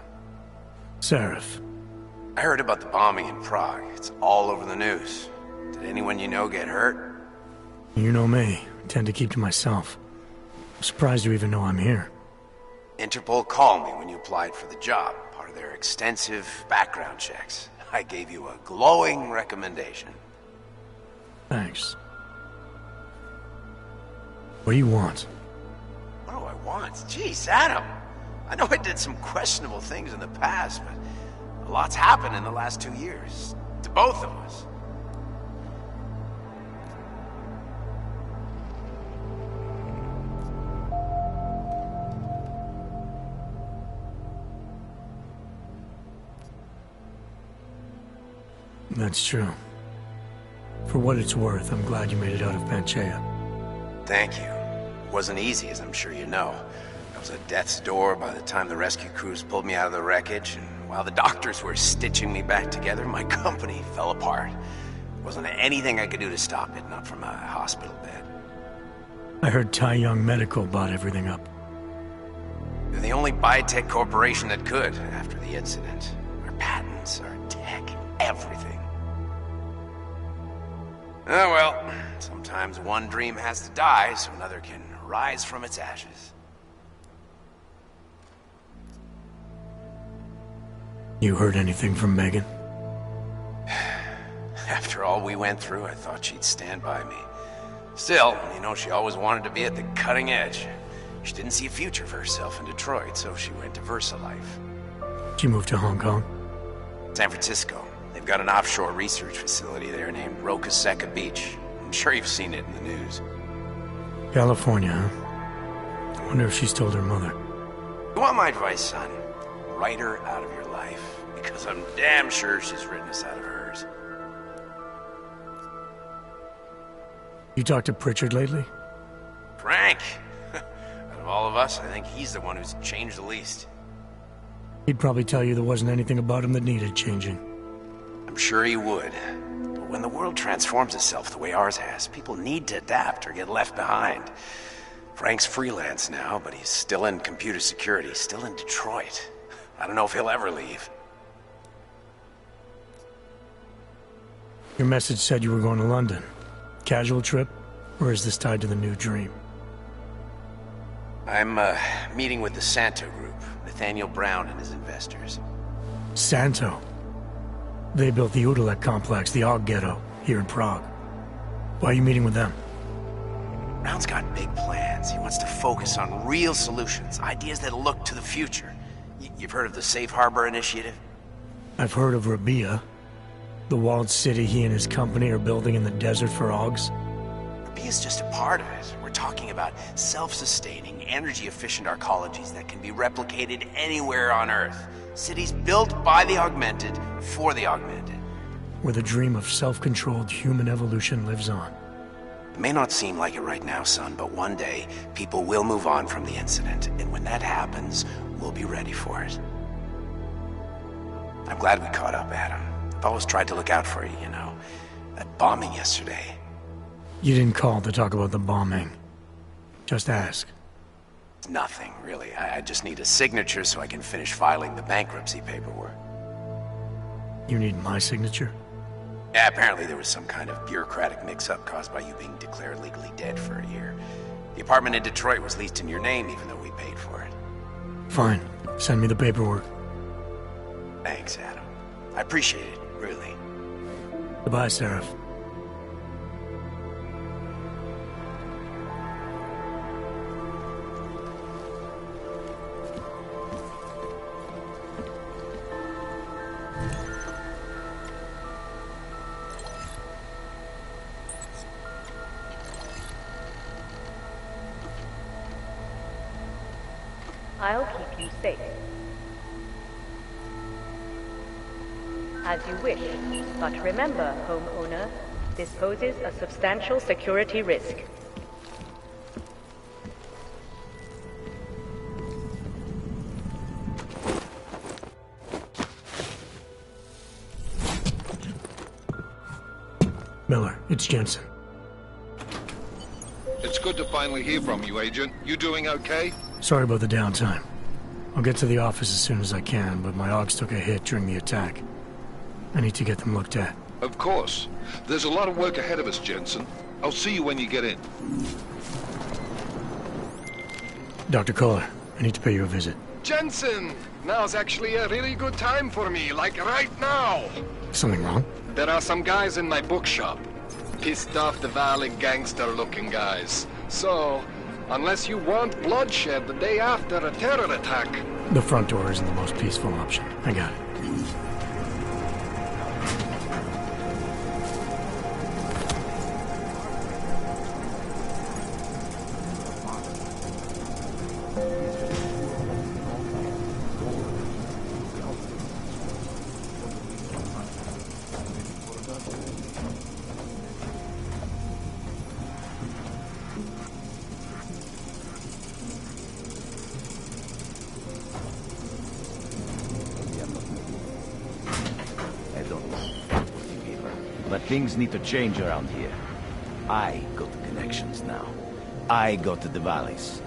Seraph. I heard about the bombing in Prague. It's all over the news. Did anyone you know get hurt? You know me. I tend to keep to myself. I'm surprised you even know I'm here. Interpol called me when you applied for the job, part of their extensive background checks. I gave you a glowing recommendation. Thanks. What do you want? What do I want? Jeez, Adam! I know I did some questionable things in the past, but a lot's happened in the last 2 years. To both of us. That's true. For what it's worth, I'm glad you made it out of Panchaea. Thank you. It wasn't easy, as I'm sure you know. I was at death's door by the time the rescue crews pulled me out of the wreckage, and while the doctors were stitching me back together, my company fell apart. Wasn't anything I could do to stop it, not from a hospital bed. I heard Tai Young Medical bought everything up. They're the only biotech corporation that could, after the incident. Our patents, our tech, everything. Oh well, sometimes one dream has to die so another can rise from its ashes. You heard anything from Megan? After all we went through, I thought she'd stand by me. Still, you know, she always wanted to be at the cutting edge. She didn't see a future for herself in Detroit, so she went to VersaLife. She moved to Hong Kong? San Francisco. They've got an offshore research facility there named Roca Seca Beach. I'm sure you've seen it in the news. California, huh? I wonder if she's told her mother. You want my advice, son? Write her out of your life, because I'm damn sure she's written us out of hers. You talked to Pritchard lately? Frank! Out of all of us, I think he's the one who's changed the least. He'd probably tell you there wasn't anything about him that needed changing. I'm sure he would. But when the world transforms itself the way ours has, people need to adapt or get left behind. Frank's freelance now, but he's still in computer security, still in Detroit. I don't know if he'll ever leave. Your message said you were going to London. Casual trip? Or is this tied to the new dream? I'm, meeting with the Santo Group, Nathaniel Brown and his investors. Santo? They built the Udalek complex, the Og Ghetto, here in Prague. Why are you meeting with them? Brown's got big plans. He wants to focus on real solutions, ideas that look to the future. You've heard of the Safe Harbor Initiative? I've heard of Rabia. The walled city he and his company are building in the desert for Augs? The bee is just a part of it. We're talking about self-sustaining, energy-efficient arcologies that can be replicated anywhere on Earth. Cities built by the augmented, for the augmented. Where the dream of self-controlled human evolution lives on. It may not seem like it right now, son, but one day, people will move on from the incident, and when that happens, we'll be ready for it. I'm glad we caught up, Adam. I've always tried to look out for you, you know. That bombing yesterday. You didn't call to talk about the bombing. Just ask. Nothing, really. I just need a signature so I can finish filing the bankruptcy paperwork. You need my signature? Yeah, apparently there was some kind of bureaucratic mix-up caused by you being declared legally dead for a year. The apartment in Detroit was leased in your name even though we paid for it. Fine. Send me the paperwork. Thanks, Adam. I appreciate it, really. Goodbye, Seraph. I'll keep you safe. As you wish, but remember, homeowner, this poses a substantial security risk. Miller, it's Jensen. It's good to finally hear from you, Agent. You doing okay? Sorry about the downtime. I'll get to the office as soon as I can, but my Augs took a hit during the attack. I need to get them looked at. Of course. There's a lot of work ahead of us, Jensen. I'll see you when you get in. Dr. Kohler, I need to pay you a visit. Jensen! Now's actually a really good time for me, like right now! Something wrong? There are some guys in my bookshop. Pissed off the Valley gangster-looking guys. So, unless you want bloodshed the day after a terror attack... The front door isn't the most peaceful option. I got it. But things need to change around here. I got the connections now. I got to the valleys.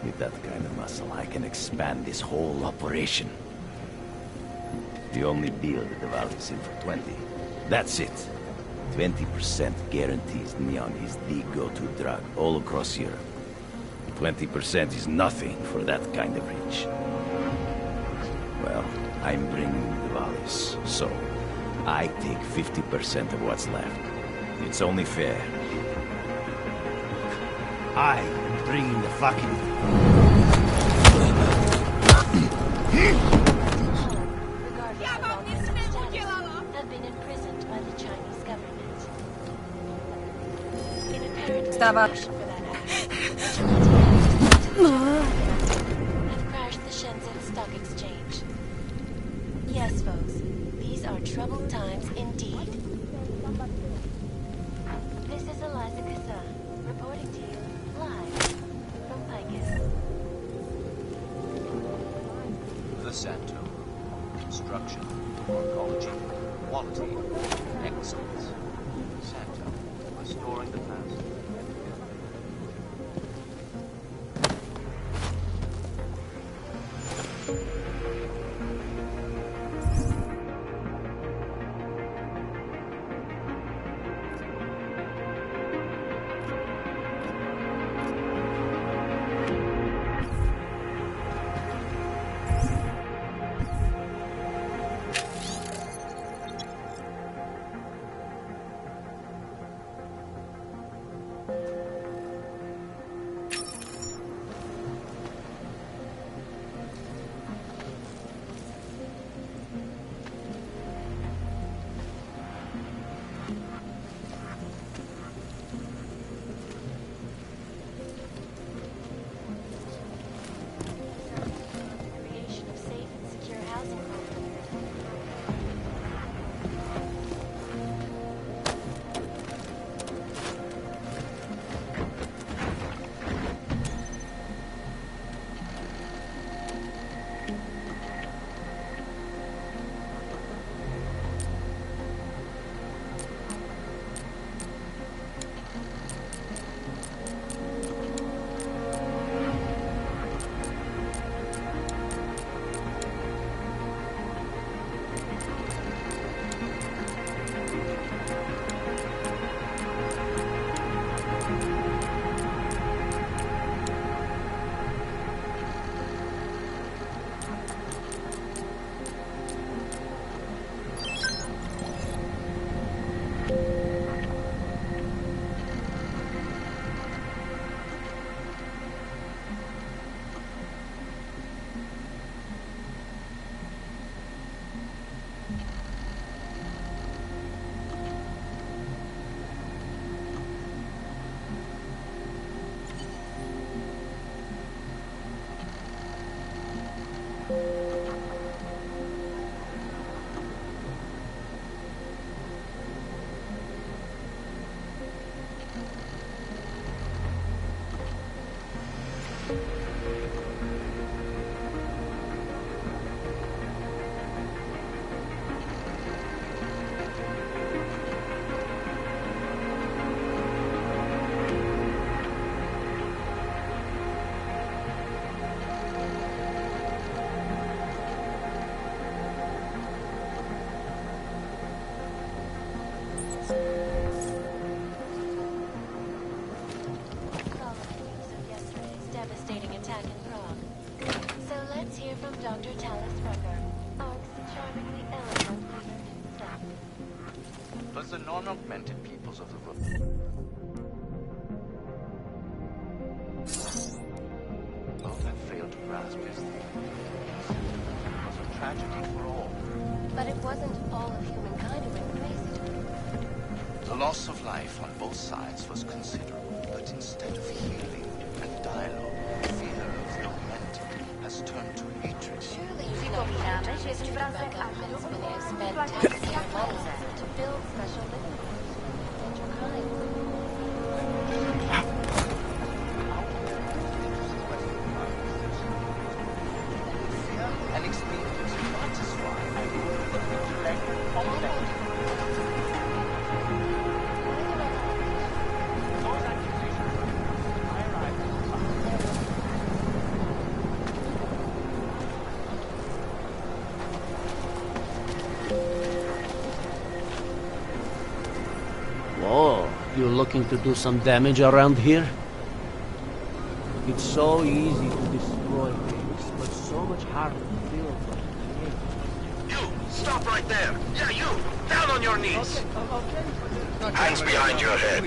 With that kind of muscle, I can expand this whole operation. The only deal that the valleys in for 20. That's it. 20% guarantees neon is the go-to drug all across Europe. 20% is nothing for that kind of reach. Well, I'm bringing the valleys, so I take 50% of what's left. It's only fair. I am bringing the fucking... have been imprisoned by the Chinese government. In apparent Stop. have crashed the Shenzhen Stock Exchange. Yes, folks, these are troubled times indeed. This is Eliza Kassa, reporting to you live from Picus. The Santo. Construction, arcology, quality, excellence. Santo, restoring the past. from Dr. Tallis Rucker, Ark's charmingly elegant wizard staff. But the non-augmented peoples of the world have failed to grasp his theory. It was a tragedy for all. But it wasn't all of humankind who went crazy. The loss of life on both sides was considerable, but instead of healing and dialogue, fear of the augmented has turned to hatred. Przypominamy, że jest wrazek governments believe spend taxpayer money to build special living quarters for endangered And experience satisfy Whoa, you looking to do some damage around here? It's so easy to destroy things, but so much harder to build what you create. You! Stop right there! Yeah, you! Down on your knees! Hands behind your head.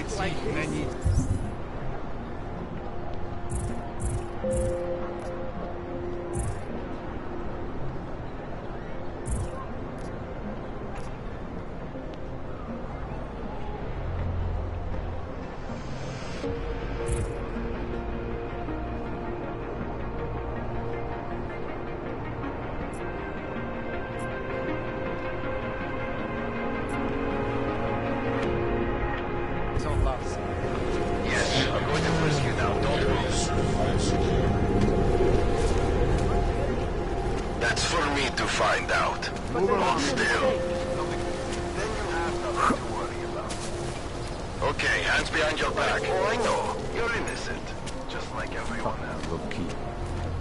That's for me to find out. Hold still. Then you have nothing to worry about. Okay, hands behind your back. Oh, I know. You're innocent. Just like everyone else. Low-key.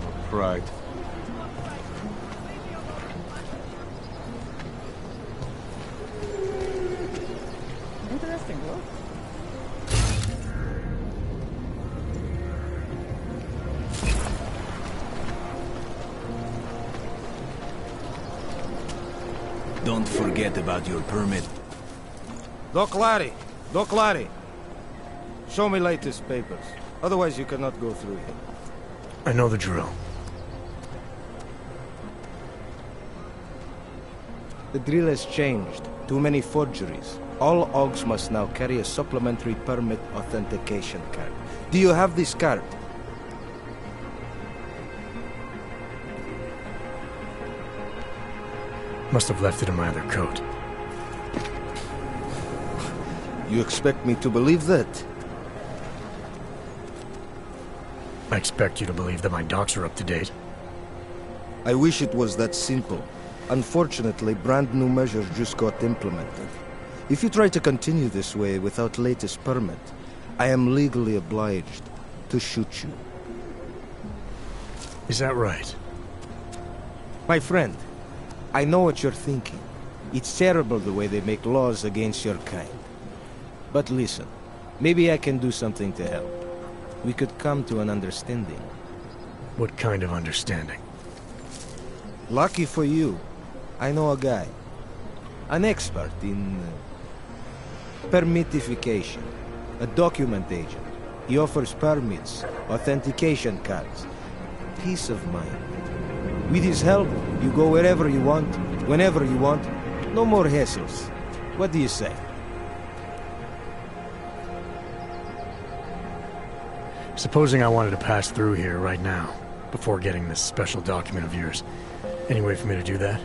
No pride. Interesting, bro. Don't forget about your permit. Doc Larry! Doc Larry! Show me latest papers. Otherwise you cannot go through here. I know the drill. The drill has changed. Too many forgeries. All OGs must now carry a supplementary permit authentication card. Do you have this card? Must have left it in my other coat. You expect me to believe that? I expect you to believe that my docs are up to date. I wish it was that simple. Unfortunately, brand new measures just got implemented. If you try to continue this way without latest permit, I am legally obliged to shoot you. Is that right? My friend, I know what you're thinking. It's terrible the way they make laws against your kind. But listen, maybe I can do something to help. We could come to an understanding. What kind of understanding? Lucky for you, I know a guy. An expert in permitification. A document agent. He offers permits, authentication cards. Peace of mind. With his help, you go wherever you want, whenever you want. No more hassles. What do you say? Supposing I wanted to pass through here right now, before getting this special document of yours. Any way for me to do that?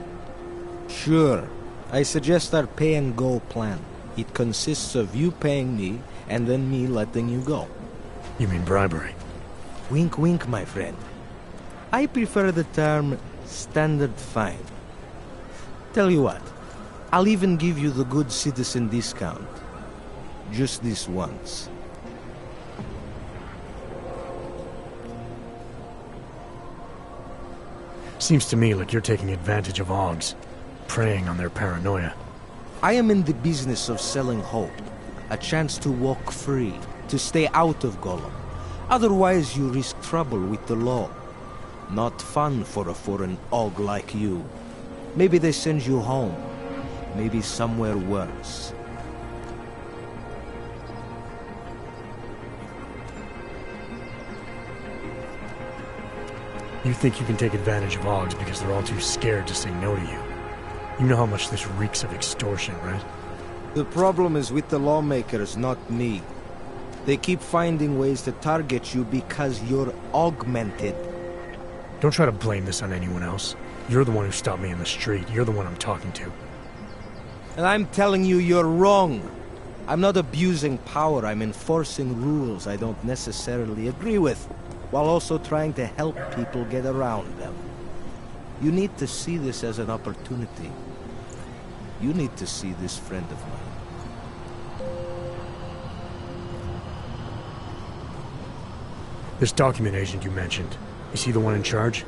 Sure. I suggest our pay-and-go plan. It consists of you paying me, and then me letting you go. You mean bribery? Wink, wink, my friend. I prefer the term standard fine. Tell you what, I'll even give you the good citizen discount. Just this once. Seems to me like you're taking advantage of OGs, preying on their paranoia. I am in the business of selling hope. A chance to walk free, to stay out of Gollum. Otherwise you risk trouble with the law. Not fun for a foreign og like you. Maybe they send you home. Maybe somewhere worse. You think you can take advantage of Augs because they're all too scared to say no to you. You know how much this reeks of extortion, right? The problem is with the lawmakers, not me. They keep finding ways to target you because you're augmented. Don't try to blame this on anyone else. You're the one who stopped me in the street. You're the one I'm talking to. And I'm telling you, you're wrong. I'm not abusing power. I'm enforcing rules I don't necessarily agree with, while also trying to help people get around them. You need to see this as an opportunity. You need to see this friend of mine. This document agent you mentioned, is he the one in charge?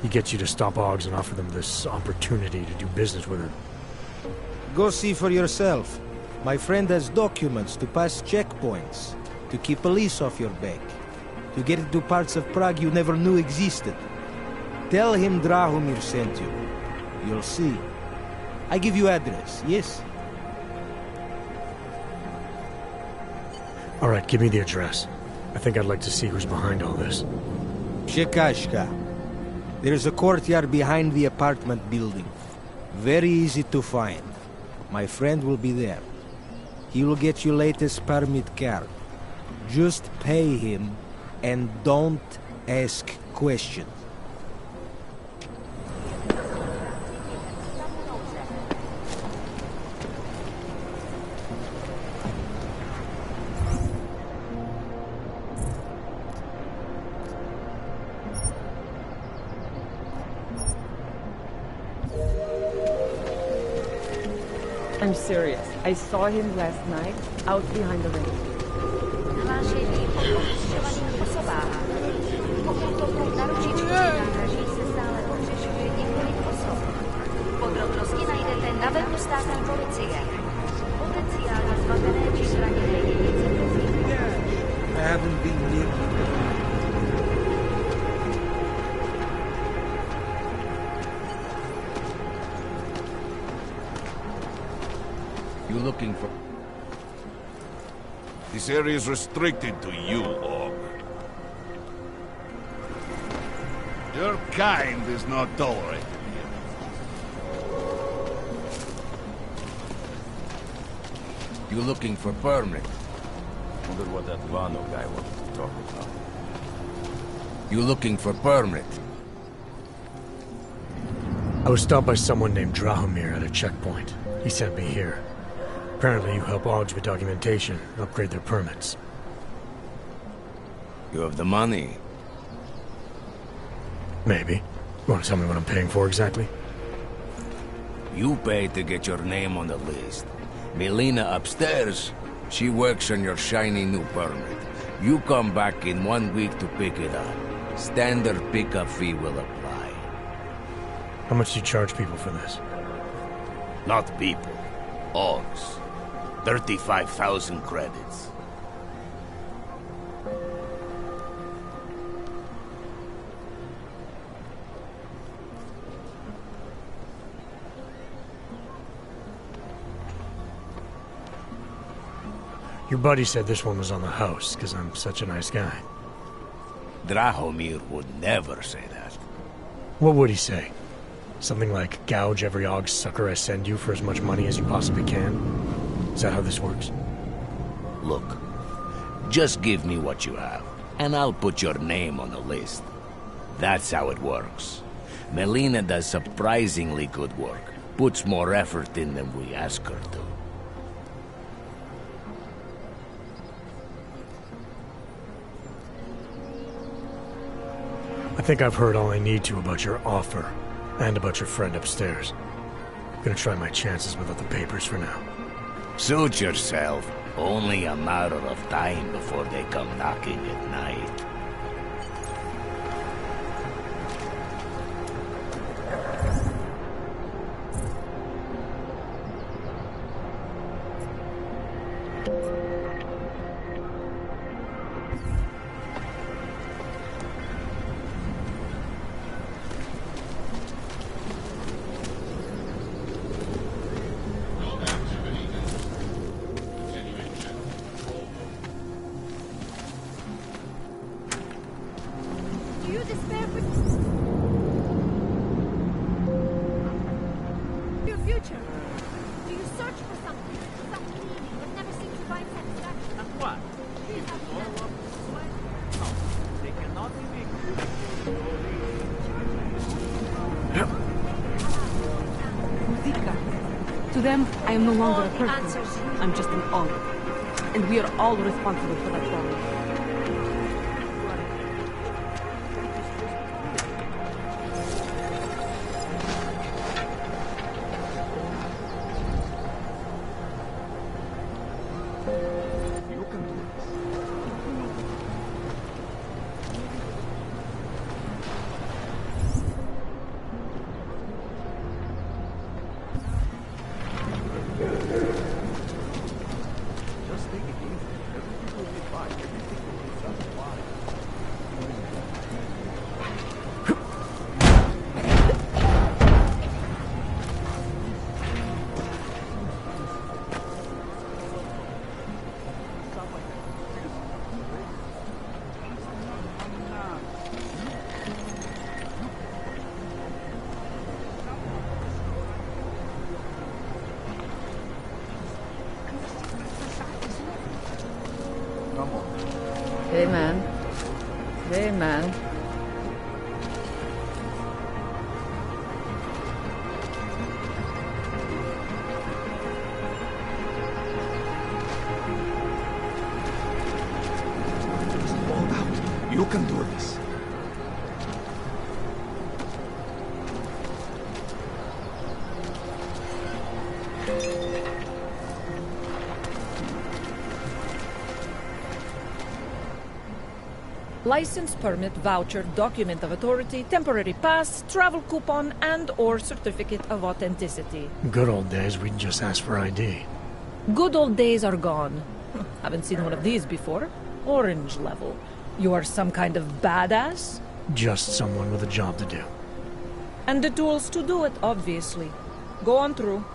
He gets you to stop Augs and offer them this opportunity to do business with him. Go see for yourself. My friend has documents to pass checkpoints, to keep police off your back, to get into parts of Prague you never knew existed. Tell him Drahomir sent you. You'll see. I give you address, yes? All right, give me the address. I think I'd like to see who's behind all this. Shekashka. There's a courtyard behind the apartment building. Very easy to find. My friend will be there. He will get you latest permit card. Just pay him and don't ask questions. I'm serious. I saw him last night, out behind the ring. I haven't been near you. You looking for... This area is restricted to you, Og. Your kind is not tolerated here. You looking for permit? Wonder what that Vano guy wants to talk about. You looking for permit? I was stopped by someone named Drahomir at a checkpoint. He sent me here. Apparently you help Augs with documentation, upgrade their permits. You have the money? Maybe. You want to tell me what I'm paying for exactly? You pay to get your name on the list. Melina upstairs, she works on your shiny new permit. You come back in 1 week to pick it up. Standard pickup fee will apply. How much do you charge people for this? Not people. Augs. 35,000 credits. Your buddy said this one was on the house, because I'm such a nice guy. Drahomir would never say that. What would he say? Something like, gouge every Aug sucker I send you for as much money as you possibly can? Is that how this works? Look, just give me what you have, and I'll put your name on the list. That's how it works. Melina does surprisingly good work. Puts more effort in than we ask her to. I think I've heard all I need to about your offer, and about your friend upstairs. I'm gonna try my chances without the papers for now. Suit yourself. Only a matter of time before they come knocking at night. despair for your future. Do you search for something, some meaning, but never seem to find satisfaction? And what? Please help me All up this way? No, they cannot be big. To them, I am no longer a person. I'm just an Og. And we are all responsible for that problem. Hey, man. Hey, man. Hold out. You can do this. License, permit, voucher, document of authority, temporary pass, travel coupon, and/or certificate of authenticity. Good old days, we'd just ask for ID. Good old days are gone. Haven't seen one of these before. Orange level. You are some kind of badass? Just someone with a job to do. And the tools to do it, obviously. Go on through.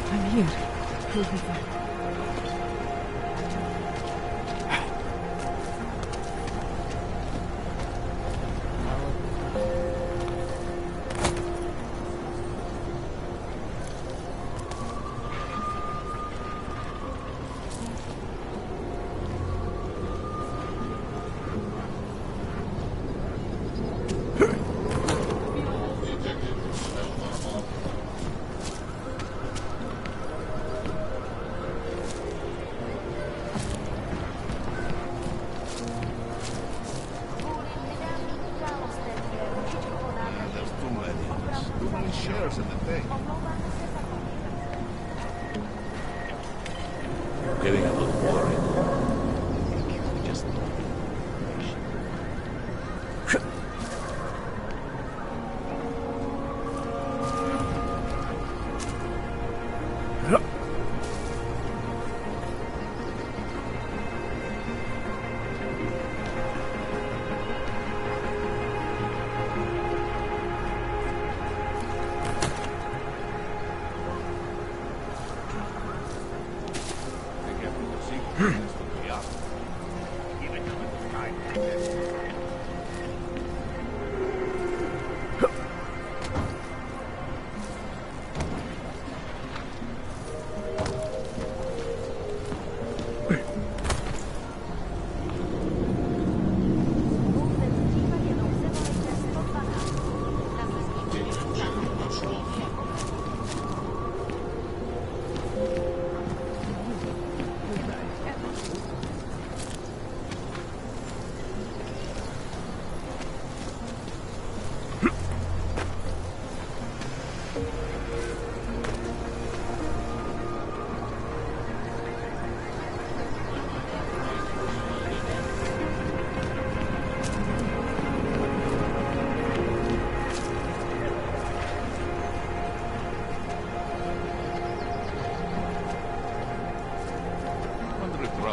I'm here. Please be fine. There's too many. Too many shares in the thing. Getting a little worried. We just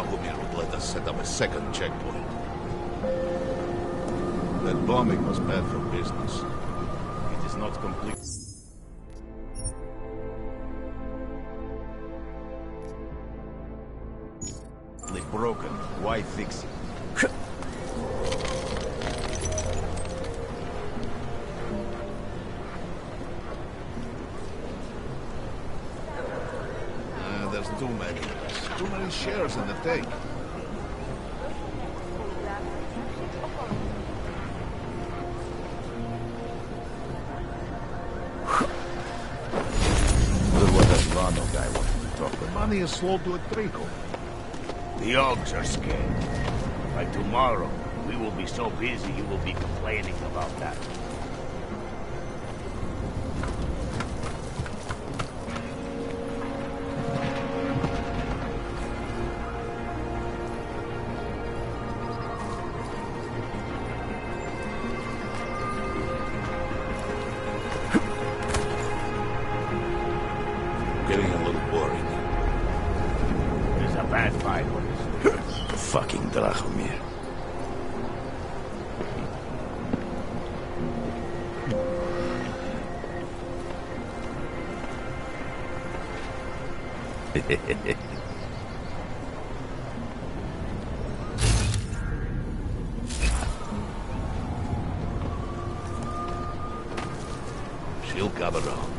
Drahomir would let us set up a second checkpoint. That bombing was bad for business. It is not complete. Broken. Why fix it? There's too many. Too many shares in the tank. Look what that Lano guy wanted to talk The about. money is slow to a trickle. The Ogs are scared. By tomorrow, we will be so busy you will be complaining about that. Getting a little boring. It is a bad fight. Fucking Drahomir. She'll come around.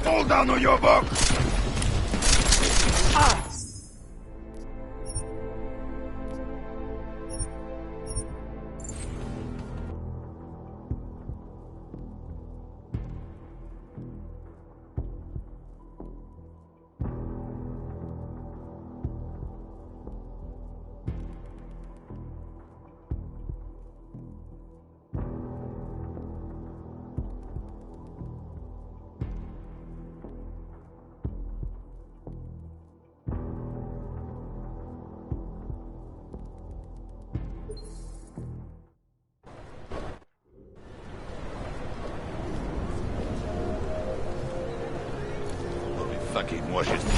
Fall down on your buck! Fucking Washington.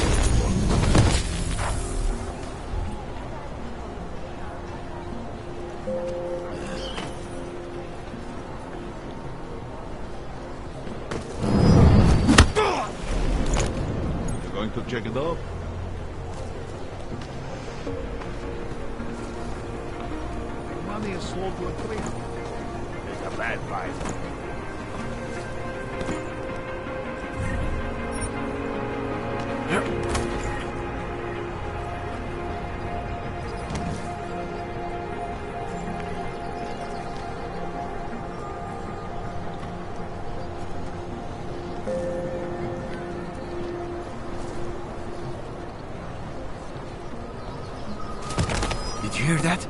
You're going to check it out? Money is slow to a trickle. It's a bad fight. Did you hear that?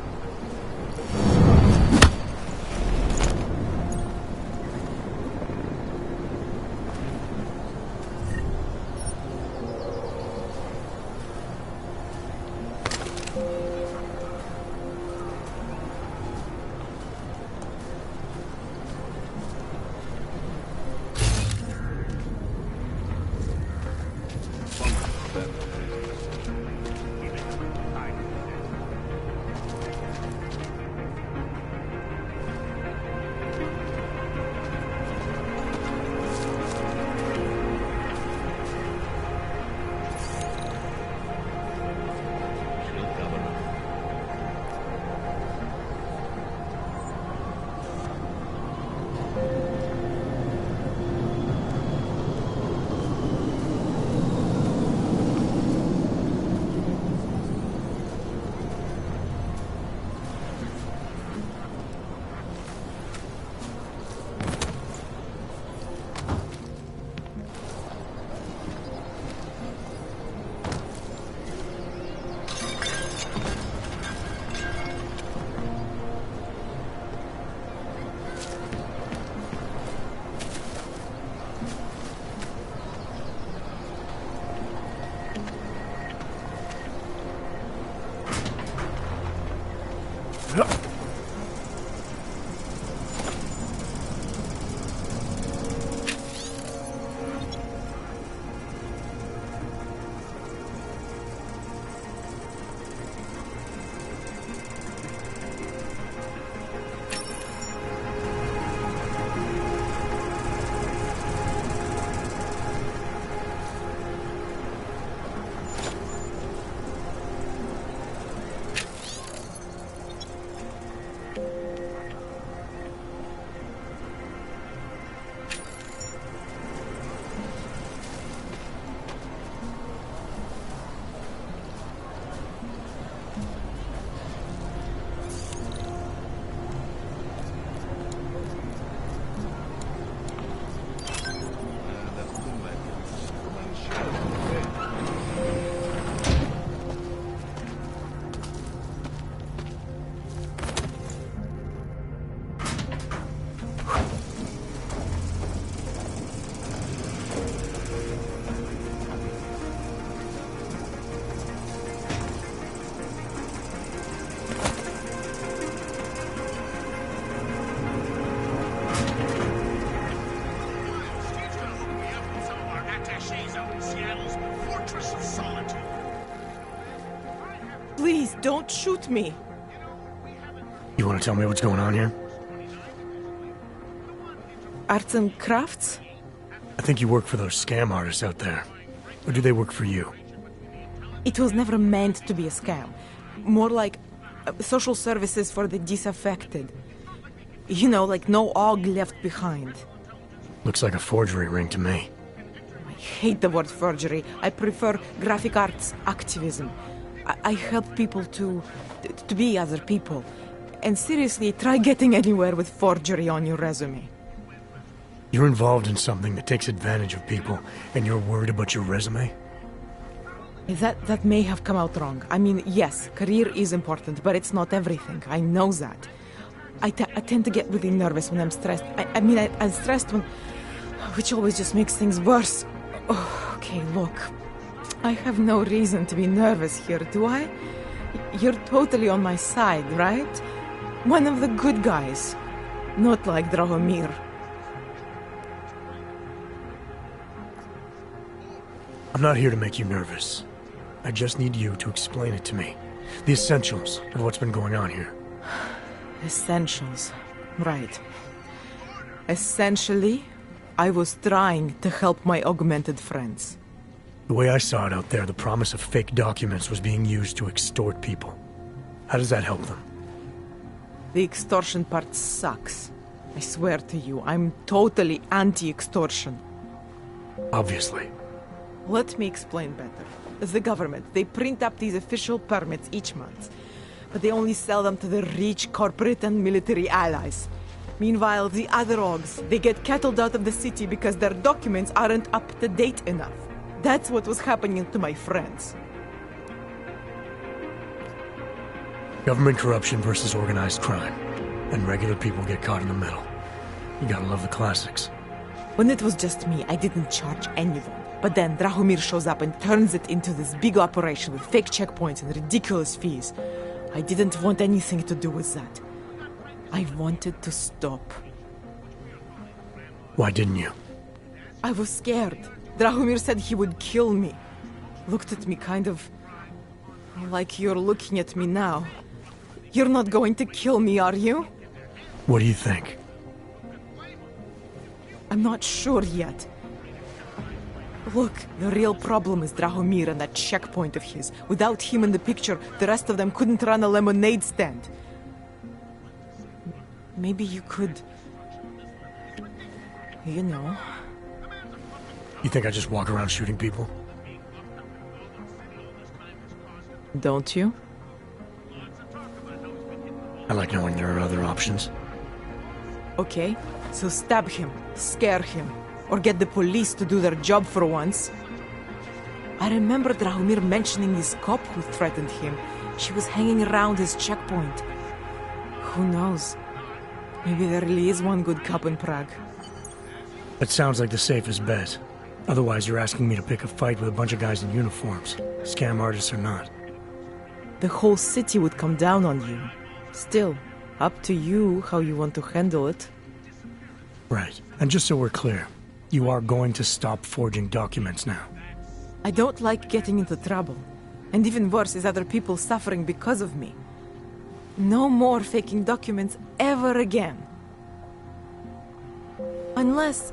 He's out in Seattle's Fortress of Solitude. Please, don't shoot me. You want to tell me what's going on here? Arts and crafts? I think you work for those scam artists out there. Or do they work for you? It was never meant to be a scam. More like social services for the disaffected. You know, like no OG left behind. Looks like a forgery ring to me. I hate the word forgery. I prefer graphic arts activism. I help people to be other people. And seriously, try getting anywhere with forgery on your resume. You're involved in something that takes advantage of people, and you're worried about your resume? That may have come out wrong. I mean, yes, career is important, but it's not everything. I know that. I tend to get really nervous when I'm stressed. I'm stressed when... which always just makes things worse. Oh, okay, look. I have no reason to be nervous here, do I? You're totally on my side, right? One of the good guys. Not like Drahomir. I'm not here to make you nervous. I just need you to explain it to me. The essentials of what's been going on here. Essentials. Right. Essentially, I was trying to help my augmented friends. The way I saw it out there, the promise of fake documents was being used to extort people. How does that help them? The extortion part sucks. I swear to you, I'm totally anti-extortion. Obviously. Let me explain better. As the government, they print up these official permits each month, but they only sell them to the rich corporate and military allies. Meanwhile, the other OGs, they get cattled out of the city because their documents aren't up to date enough. That's what was happening to my friends. Government corruption versus organized crime. And regular people get caught in the middle. You gotta love the classics. When it was just me, I didn't charge anyone. But then Drahomir shows up and turns it into this big operation with fake checkpoints and ridiculous fees. I didn't want anything to do with that. I wanted to stop. Why didn't you? I was scared. Drahomir said he would kill me. Looked at me kind of... like you're looking at me now. You're not going to kill me, are you? What do you think? I'm not sure yet. Look, the real problem is Drahomir and that checkpoint of his. Without him in the picture, the rest of them couldn't run a lemonade stand. Maybe you could... you know... You think I just walk around shooting people? Don't you? I like knowing there are other options. Okay, so stab him, scare him, or get the police to do their job for once. I remember Drahomir mentioning this cop who threatened him. She was hanging around his checkpoint. Who knows? Maybe there really is one good cop in Prague. That sounds like the safest bet. Otherwise, you're asking me to pick a fight with a bunch of guys in uniforms, scam artists or not. The whole city would come down on you. Still, up to you how you want to handle it. Right. And just so we're clear, you are going to stop forging documents now. I don't like getting into trouble. And even worse is other people suffering because of me. No more faking documents ever again. Unless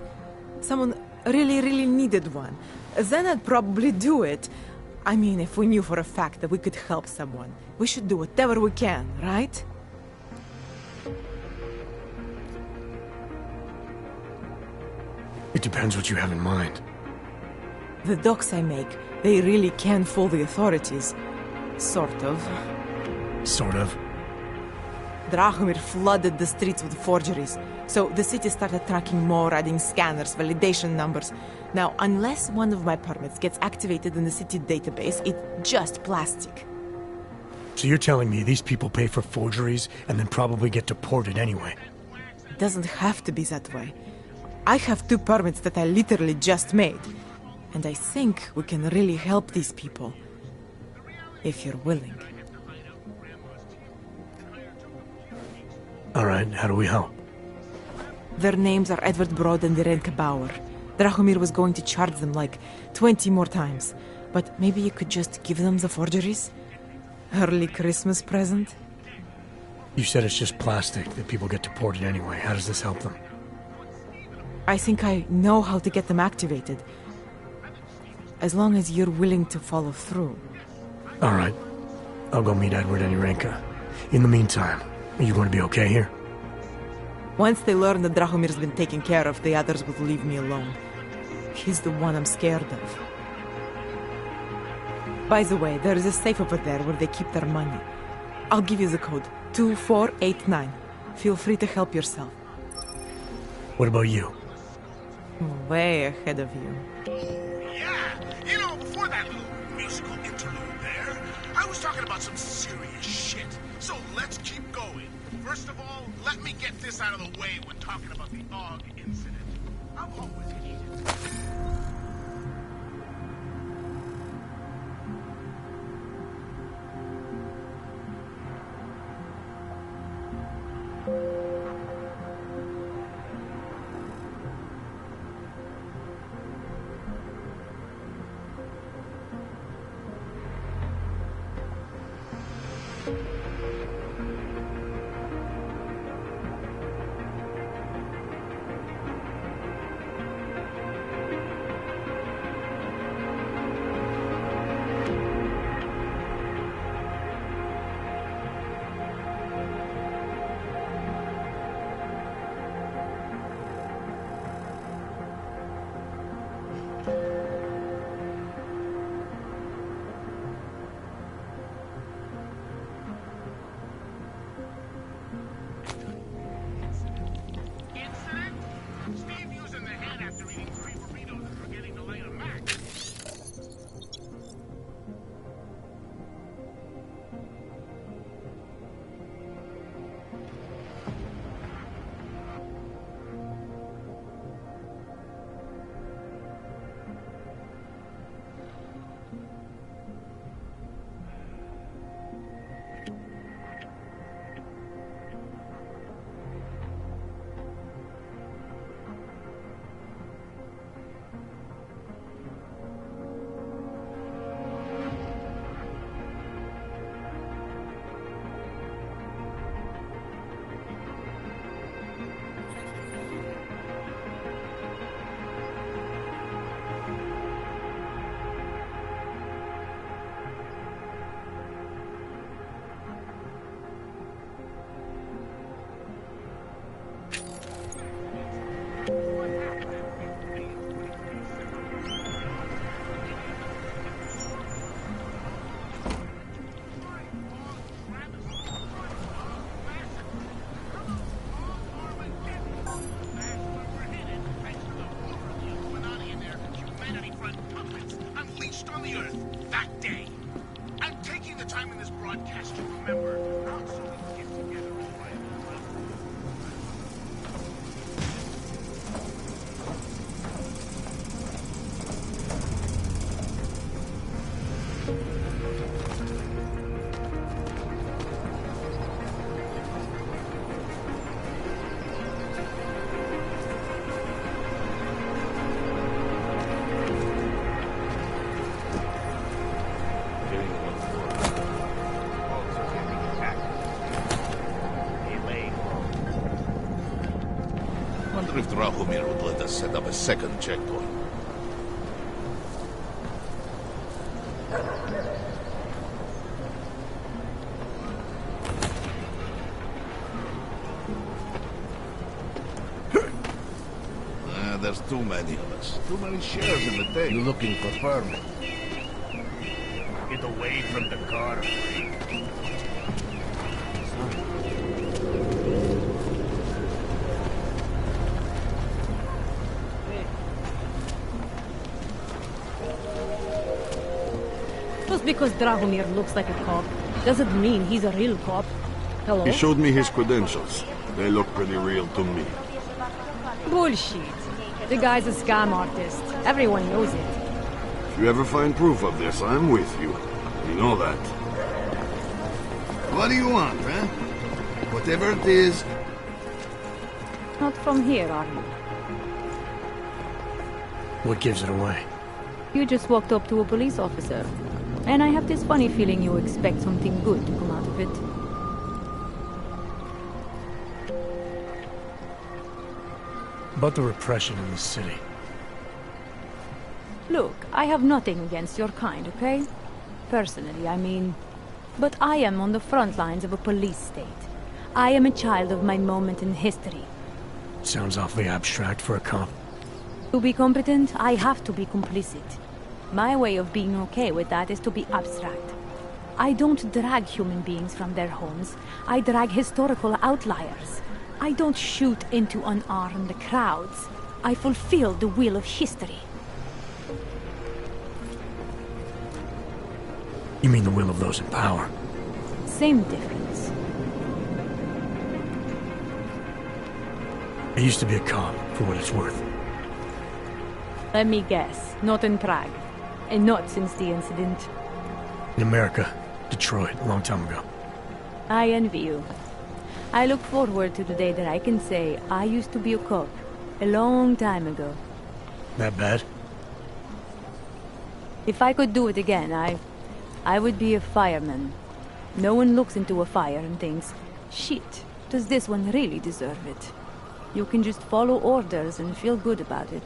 someone really needed one. Then I'd probably do it. I mean, if we knew for a fact that we could help someone, we should do whatever we can, right? It depends what you have in mind. The docs I make, they really can fool the authorities. Sort of. Sort of? Drahomir flooded the streets with forgeries, so the city started tracking more, adding scanners, validation numbers. Now, unless one of my permits gets activated in the city database, it's just plastic. So you're telling me these people pay for forgeries and then probably get deported anyway? It doesn't have to be that way. I have 2 permits that I literally just made. And I think we can really help these people. If you're willing. Alright, how do we help? Their names are Edward Broad and Irenka Bauer. Drahomir was going to charge them like 20 more times. But maybe you could just give them the forgeries? Early Christmas present? You said it's just plastic, that people get deported anyway. How does this help them? I think I know how to get them activated. As long as you're willing to follow through. All right. I'll go meet Edward and Irenka. In the meantime, are you going to be okay here? Once they learn that Drahomir's been taken care of, the others will leave me alone. He's the one I'm scared of. By the way, there is a safe over there where they keep their money. I'll give you the code. 2489. Feel free to help yourself. What about you? Way ahead of you. Yeah, you know, before that little musical interlude there, I was talking about some serious shit. So let's keep going. First of all, let me get this out of the way when talking about the AUG incident. I've always hated it. If Drahomir would let us set up a second checkpoint. There's too many of us. Too many shares in the day. You looking for permit? Get away from the car. Just because Drahomir looks like a cop doesn't mean he's a real cop. Hello? He showed me his credentials. They look pretty real to me. Bullshit. The guy's a scam artist. Everyone knows it. If you ever find proof of this, I'm with you. You know that. What do you want, huh? Whatever it is. Not from here, are you? What gives it away? You just walked up to a police officer. And I have this funny feeling you expect something good to come out of it. About the repression in this city. Look, I have nothing against your kind, okay? Personally, I mean. But I am on the front lines of a police state. I am a child of my moment in history. Sounds awfully abstract for a cop. To be competent, I have to be complicit. My way of being okay with that is to be abstract. I don't drag human beings from their homes. I drag historical outliers. I don't shoot into unarmed crowds. I fulfill the will of history. You mean the will of those in power? Same difference. I used to be a cop, for what it's worth. Let me guess, not in Prague. And not since the incident. In America. Detroit, a long time ago. I envy you. I look forward to the day that I can say I used to be a cop. A long time ago. That bad? If I could do it again, I would be a fireman. No one looks into a fire and thinks, shit, does this one really deserve it? You can just follow orders and feel good about it.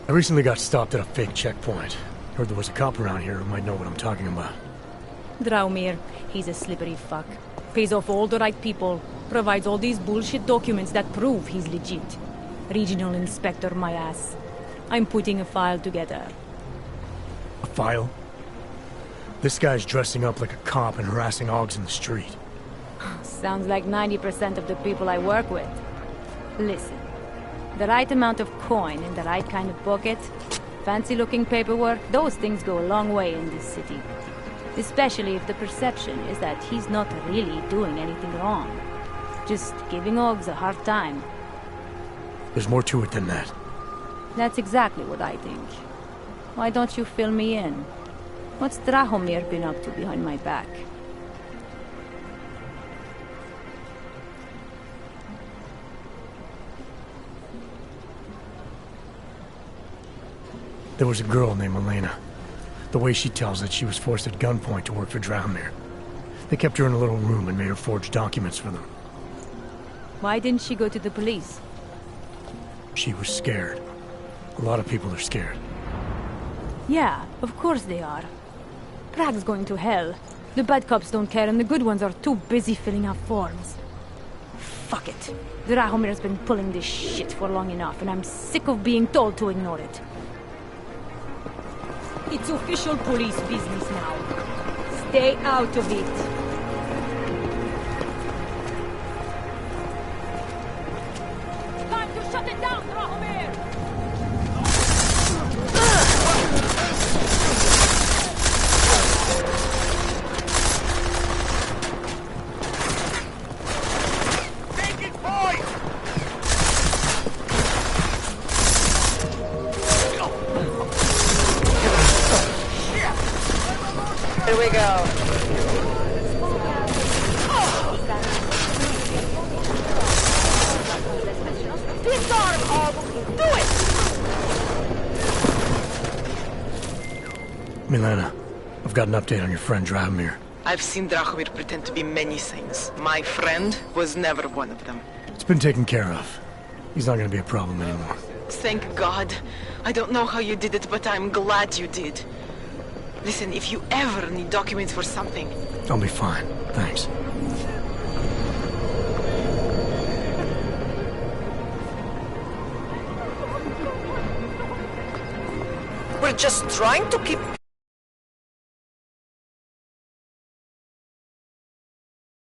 I recently got stopped at a fake checkpoint. Heard there was a cop around here who might know what I'm talking about. Draumir, he's a slippery fuck. Pays off all the right people. Provides all these bullshit documents that prove he's legit. Regional inspector, my ass. I'm putting a file together. A file? This guy's dressing up like a cop and harassing Augs in the street. Sounds like 90% of the people I work with. Listen, the right amount of coin in the right kind of pocket, fancy-looking paperwork, those things go a long way in this city. Especially if the perception is that he's not really doing anything wrong. Just giving Augs a hard time. There's more to it than that. That's exactly what I think. Why don't you fill me in? What's Drahomir been up to behind my back? There was a girl named Elena. The way she tells it, she was forced at gunpoint to work for Drahomir. They kept her in a little room and made her forge documents for them. Why didn't she go to the police? She was scared. A lot of people are scared. Yeah, of course they are. Prague's going to hell. The bad cops don't care and the good ones are too busy filling out forms. Fuck it. Drahomir's been pulling this shit for long enough and I'm sick of being told to ignore it. It's official police business now. Stay out of it. Time to shut it down, Drahomir! Take it, boys! Here we go. Disarm, Aug! Do it! Milena, I've got an update on your friend Drahomir. I've seen Drahomir pretend to be many things. My friend was never one of them. It's been taken care of. He's not gonna be a problem anymore. Thank God. I don't know how you did it, but I'm glad you did. Listen, if you ever need documents for something... I'll be fine, thanks. We're just trying to keep